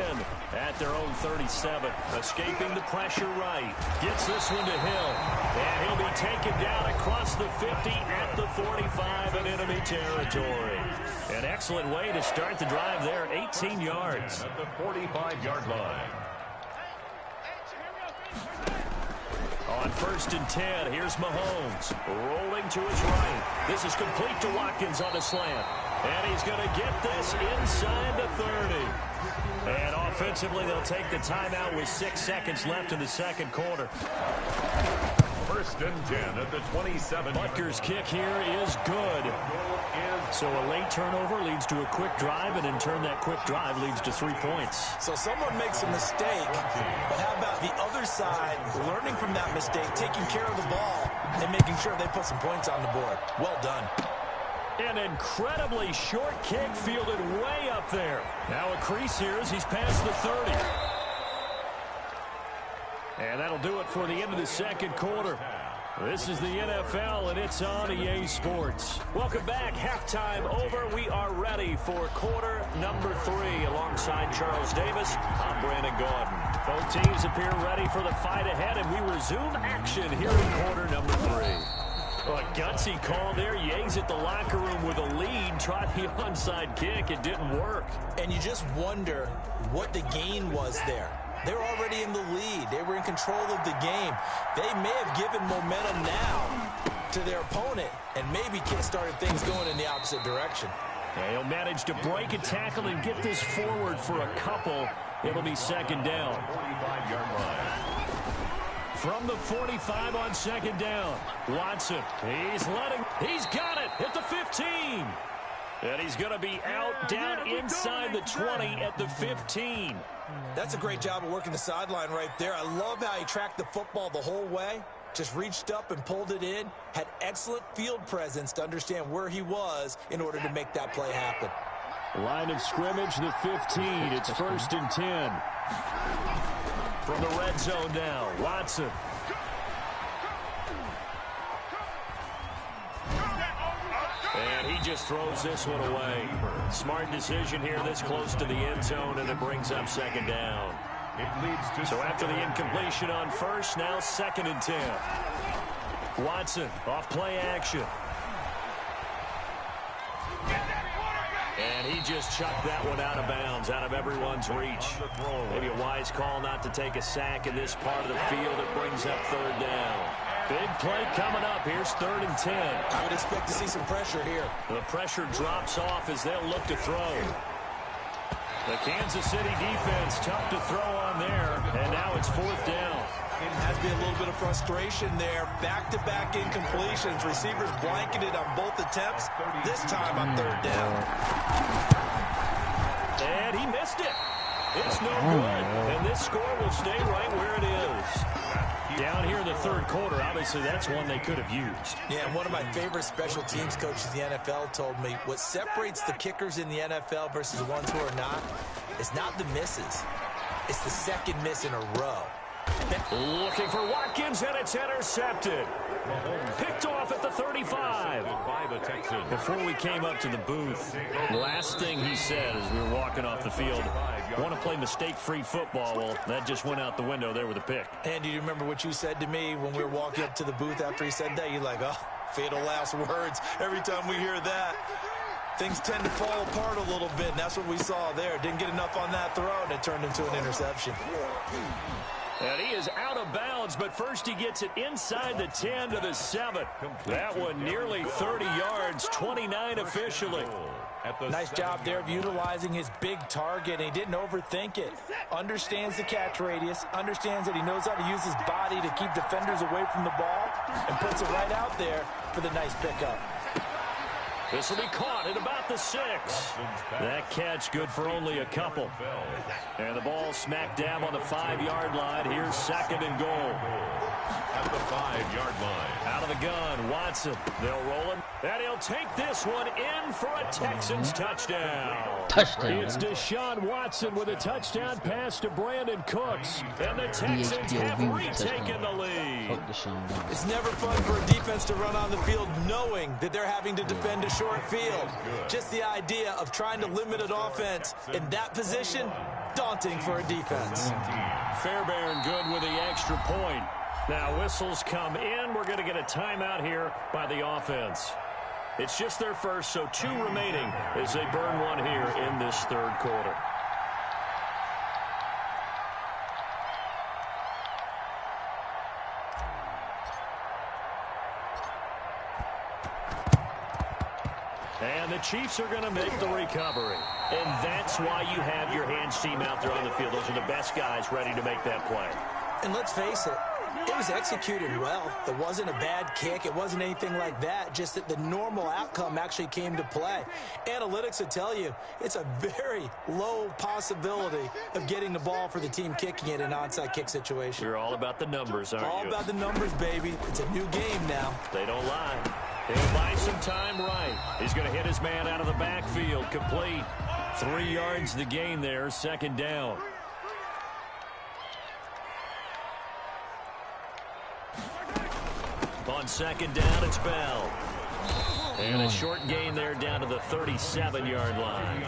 at their own 37. Escaping the pressure right. Gets this one to Hill. And he'll be taken down across the 50 at the 45 in enemy territory. An excellent way to start the drive there, 18 yards. At the 45-yard line. On first and 10, here's Mahomes. Rolling to his right. This is complete to Watkins on a slant. And he's going to get this inside the 30. And offensively, they'll take the timeout with 6 seconds left in the second quarter. First and 10 at the 27. Butker's kick here is good. So a late turnover leads to a quick drive, and in turn that quick drive leads to 3 points. So someone makes a mistake, but how about the other side learning from that mistake, taking care of the ball, and making sure they put some points on the board? Well done. An incredibly short kick fielded way up there. Now a crease here as he's past the 30. And that'll do it for the end of the second quarter. This is the NFL, and it's on EA Sports. Welcome back. Halftime over. We are ready for quarter number 3. Alongside Charles Davis, I'm Brandon Gordon. Both teams appear ready for the fight ahead, and we resume action here in quarter number 3. A gutsy call there. Yates at the locker room with a lead. Tried the onside kick. It didn't work. And you just wonder what the gain was there. They're already in the lead. They were in control of the game. They may have given momentum now to their opponent and maybe kick-started things going in the opposite direction. Yeah, he'll manage to break a tackle and get this forward for a couple. It'll be second down. 45-yard line. From the 45 on second down. Watson, he's got it at the 15. And he's going to be out down inside the 20 at the 15. That's a great job of working the sideline right there. I love how he tracked the football the whole way. Just reached up and pulled it in. Had excellent field presence to understand where he was in order to make that play happen. Line of scrimmage, the 15. It's first and 10. From the red zone now, Watson. And he just throws this one away. Smart decision here this close to the end zone, and it brings up second down. It leads to so after the incompletion on first, now second and 10. Watson off play action. And he just chucked that one out of bounds, out of everyone's reach. Maybe a wise call not to take a sack in this part of the field. It brings up third down. Big play coming up. Here's third and 10. I would expect to see some pressure here. The pressure drops off as they'll look to throw. The Kansas City defense tough to throw on there. And now it's fourth down. It has to be a little bit of frustration there. Back-to-back incompletions. Receivers blanketed on both attempts. This time on third down. And he missed it. It's no good. And this score will stay right where it is. Down here in the third quarter, obviously that's one they could have used. Yeah, and one of my favorite special teams coaches in the NFL told me what separates the kickers in the NFL versus the ones who are not is not the misses. It's the second miss in a row. Looking for Watkins, and it's intercepted. Picked off at the 35. Before we came up to the booth, last thing he said as we were walking off the field, want to play mistake-free football. Well, that just went out the window there with a pick. And do you remember what you said to me when we were walking up to the booth after he said that? You're like, oh, Fatal last words every time we hear that. Things tend to fall apart a little bit, and that's what we saw there. Didn't get enough on that throw, and it turned into an interception. And he is out of bounds, but first he gets it inside the 10 to the 7. That one nearly 30 yards, 29 officially. Nice job there of utilizing his big target. He didn't overthink it. Understands the catch radius, understands that he knows how to use his body to keep defenders away from the ball, and puts it right out there for the nice pickup. This will be caught at about the 6. That catch good for only a couple. And the ball smack dab on the 5-yard line. Here's 2nd and goal. At the 5-yard line. Out of the gun, Watson. They'll roll him. And he'll take this one in for a Texans touchdown. Touchdown. It's Deshaun Watson with a touchdown pass to Brandon Cooks. And the Texans have retaken the lead. It's never fun for a defense to run on the field knowing that they're having to defend a short field. Just the idea of trying to limit an offense in that position, daunting for a defense. Fairbairn good with the extra point. Now whistles come in. We're going to get a timeout here by the offense. It's just their first, so 2 remaining as they burn one here in this 3rd quarter. And the Chiefs are going to make the recovery. And that's why you have your hands team out there on the field. Those are the best guys ready to make that play. And let's face it, it was executed well. It wasn't a bad kick. It wasn't anything like that. Just that the normal outcome actually came to play. Analytics will tell you it's a very low possibility of getting the ball for the team kicking it in an onside kick situation. You're all about the numbers, aren't you? All about the numbers, baby. It's a new game now. They don't lie. He'll buy some time right. He's going to hit his man out of the backfield. Complete. 3 yards the gain there. 2nd down. On 2nd down, it's Bell. And a short gain there down to the 37-yard line.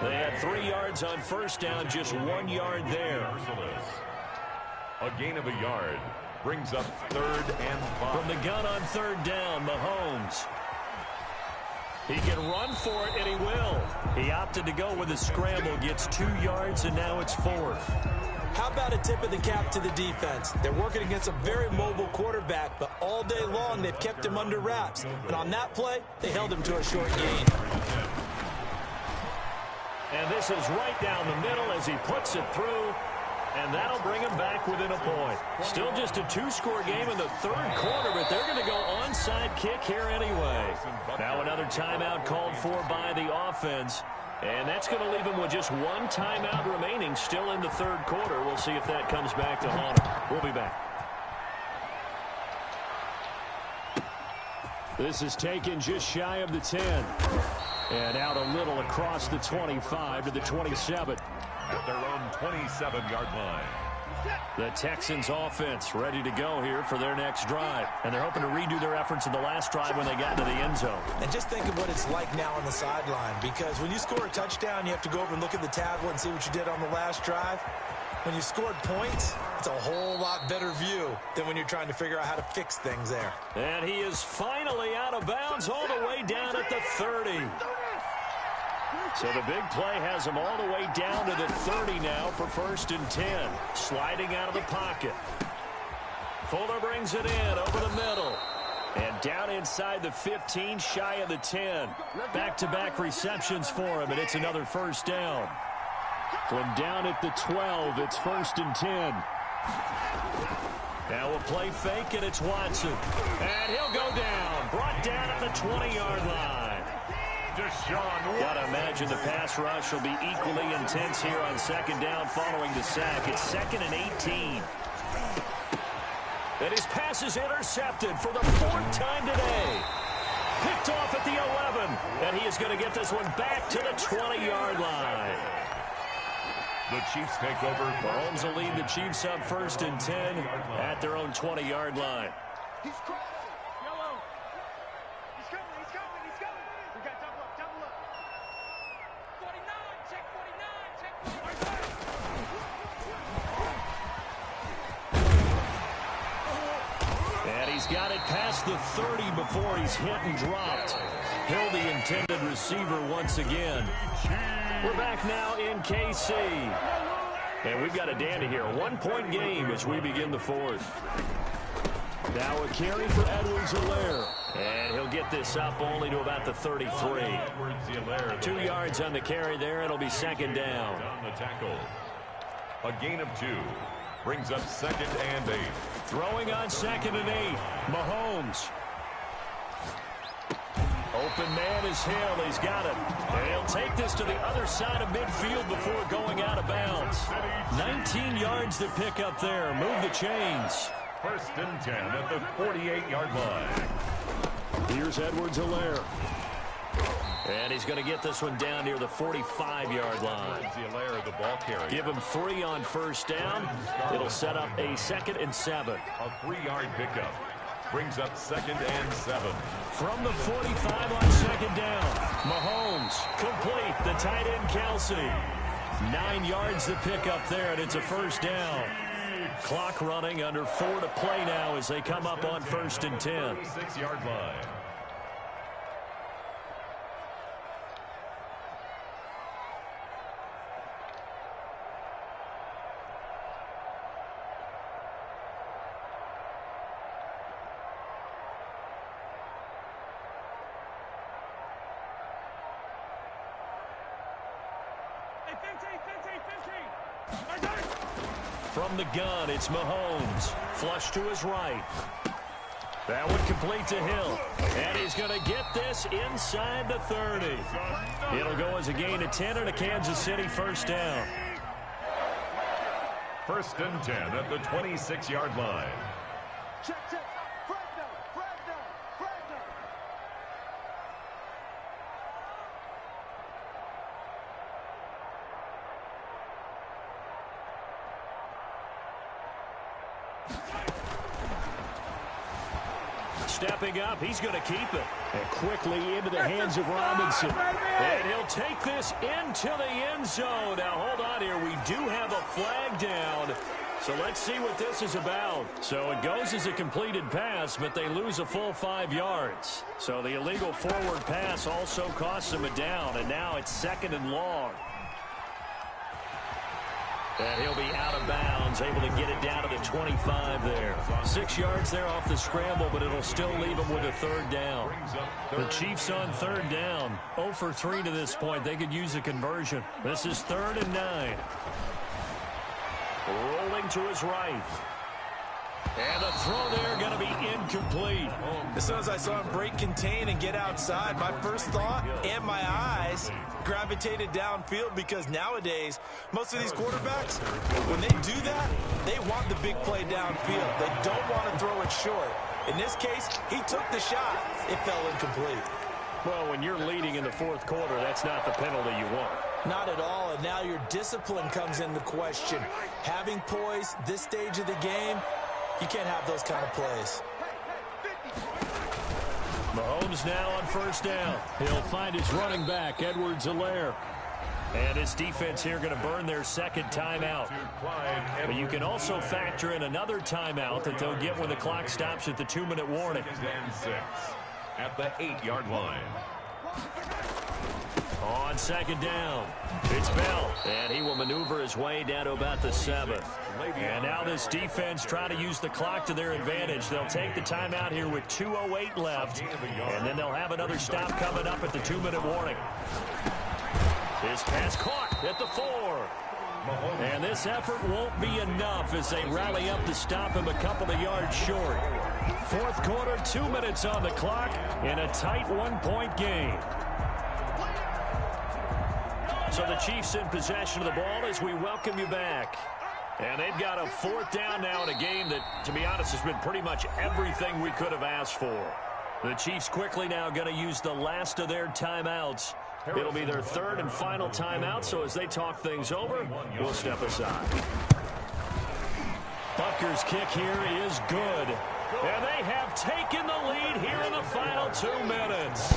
They had 3 yards on 1st down, just 1 yard there. A gain of a yard brings up 3rd and 5. From the gun on 3rd down, Mahomes. He can run for it, and he will. He opted to go with a scramble, gets 2 yards, and now it's 4th. How about a tip of the cap to the defense? They're working against a very mobile quarterback, but all day long they've kept him under wraps. And on that play, they held him to a short gain. And this is right down the middle as he puts it through. And that'll bring him back within a point. Still just a 2-score game in the 3rd quarter, but they're going to go onside kick here anyway. Now another timeout called for by the offense. And that's going to leave him with just 1 timeout remaining still in the 3rd quarter. We'll see if that comes back to haunt him. We'll be back. This is taken just shy of the 10. And out a little across the 25 to the 27. At their own 27-yard line. The Texans offense ready to go here for their next drive. And they're hoping to redo their efforts in the last drive when they got into the end zone. And just think of what it's like now on the sideline. Because when you score a touchdown, you have to go over and look at the tablet and see what you did on the last drive. When you scored points, it's a whole lot better view than when you're trying to figure out how to fix things there. And he is finally out of bounds all the way down at the 30. So the big play has him all the way down to the 30 now for 1st and 10. Sliding out of the pocket. Fuller brings it in over the middle. And down inside the 15, shy of the 10. Back-to-back receptions for him, and it's another 1st down. From down at the 12, it's 1st and 10. Now a play fake, and it's Watson. And he'll go down. Brought down at the 20-yard line. Gotta imagine the pass rush will be equally intense here on 2nd down following the sack. It's 2nd and 18. And his pass is intercepted for the 4th time today. Picked off at the 11. And he is going to get this one back to the 20-yard line. The Chiefs take over. Mahomes will lead the Chiefs up 1st and 10 at their own 20-yard line. He's got it past the 30 before he's hit and dropped. Hill, the intended receiver once again. We're back now in KC. And we've got a dandy here. A 1-point game as we begin the fourth. Now a carry for Edwards-Helaire. And he'll get this up only to about the 33. 2 yards on the carry there. It'll be second down. On the tackle. A gain of 2. Brings up 2nd and 8. Throwing on 2nd and 8. Mahomes. Open man is Hill. He's got it. And he'll take this to the other side of midfield before going out of bounds. 19 yards to pick up there. Move the chains. 1st and 10 at the 48-yard line. Here's Edwards-Helaire. And he's going to get this one down near the 45-yard line. Edwards-Helaire, the ball carrier. Give him 3 on first down. It'll set up a 2nd and 7. A 3-yard pickup. Brings up 2nd and 7. From the 45 on 2nd down. Mahomes complete. The tight end Kelsey. 9 yards to pick up there, and it's a first down. Clock running, under 4 to play now as they come up on 1st and 10. 6-yard line. From the gun, it's Mahomes. Flush to his right. That one complete to Hill. And he's going to get this inside the 30. It'll go as a gain of 10 and a Kansas City first down. 1st and 10 at the 26-yard line. Check. Flag down. Stepping up, he's going to keep it. And quickly into the hands of Robinson. And he'll take this into the end zone. Now, hold on here. We do have a flag down. So let's see what this is about. So it goes as a completed pass, but they lose a full 5 yards. So the illegal forward pass also costs them a down. And now it's 2nd and long. And he'll be out of bounds, able to get it down to the 25 there. 6 yards there off the scramble, but it'll still leave him with a 3rd down. The Chiefs on 3rd down. 0 for 3 to this point. They could use a conversion. This is 3rd and 9. Rolling to his right. And the throw there going to be incomplete. As soon as I saw him break contain and get outside, my first thought and my eyes gravitated downfield, because nowadays, most of these quarterbacks, when they do that, they want the big play downfield. They don't want to throw it short. In this case, he took the shot. It fell incomplete. Well, when you're leading in the 4th quarter, that's not the penalty you want. Not at all, and now your discipline comes into question. Having poise this stage of the game, you can't have those kind of plays. Mahomes now on 1st down. He'll find his running back, Edwards-Helaire. And his defense here going to burn their 2nd timeout. But you can also factor in another timeout that they'll get when the clock stops at the 2-minute warning. 6 at the 8-yard line. On 2nd down, it's Bell, and he will maneuver his way down to about the 7th. And now this defense trying to use the clock to their advantage. They'll take the timeout here with 2:08 left, and then they'll have another stop coming up at the 2-minute warning. His pass caught at the 4. And this effort won't be enough as they rally up to stop him a couple of yards short. 4th quarter, 2 minutes on the clock in a tight 1-point game. So the Chiefs in possession of the ball as we welcome you back. And they've got a 4th down now in a game that, to be honest, has been pretty much everything we could have asked for. The Chiefs quickly now going to use the last of their timeouts. It'll be their 3rd and final timeout, so as they talk things over, we'll step aside. Butker's kick here is good. And they have taken the lead here in the final 2 minutes.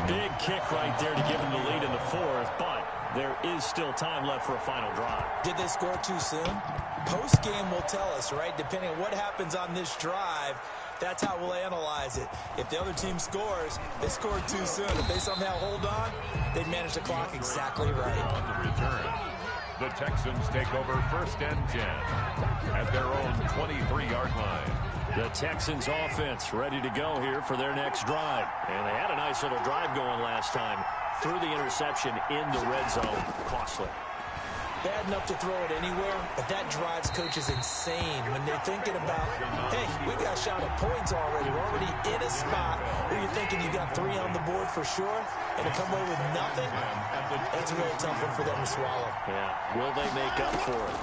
Big kick right there to give them the lead in the 4th, but there is still time left for a final drive. Did they score too soon? Post-game will tell us, right? Depending on what happens on this drive, that's how we'll analyze it. If the other team scores, they scored too soon. If they somehow hold on, they manage the clock exactly right. On the return, the Texans take over 1st and 10 at their own 23-yard line. The Texans offense ready to go here for their next drive. And they had a nice little drive going last time. Threw the interception in the red zone. Costly. Bad enough to throw it anywhere, but that drives coaches insane when they're thinking about, hey, we got a shot at points already. We're already in a spot where you're thinking you got 3 on the board for sure, and to come away with nothing, that's a really tough one for them to swallow. Yeah, will they make up for it?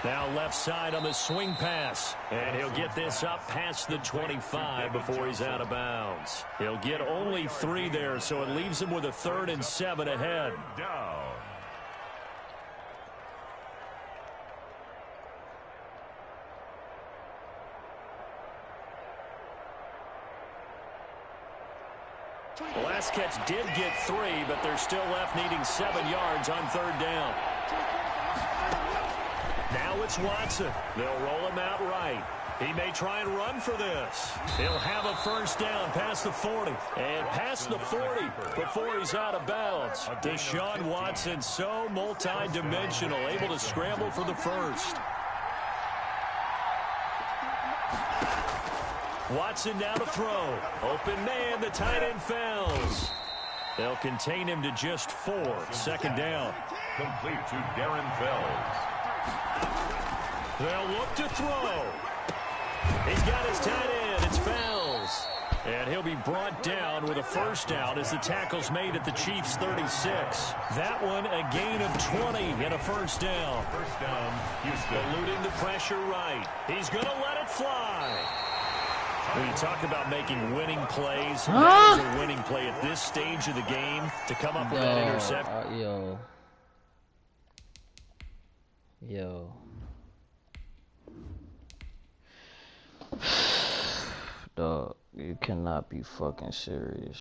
Now left side on the swing pass. And he'll get this up past the 25 before he's out of bounds. He'll get only 3 there, so it leaves him with a 3rd and 7 ahead. Down. The last catch did get 3, but they're still left needing 7 yards on 3rd down. Now it's Watson. They'll roll him out right. He may try and run for this. He'll have a 1st down past the 40. And past the 40 before he's out of bounds. Deshaun Watson so multi-dimensional, able to scramble for the 1st. Watson now to throw. Open man, the tight end fails. They'll contain him to just 4. 2nd down. Complete to Darren Fells. They'll look to throw. He's got his tight end. It's Fells. And he'll be brought down with a 1st down as the tackle's made at the Chiefs' 36. That one a gain of 20 and a 1st down. 1st down, Houston. Eluding the pressure right. He's going to let it fly. When you talk about making winning plays, that is a winning play at this stage of the game to come up with that interception. Yo. Dog, you cannot be fucking serious.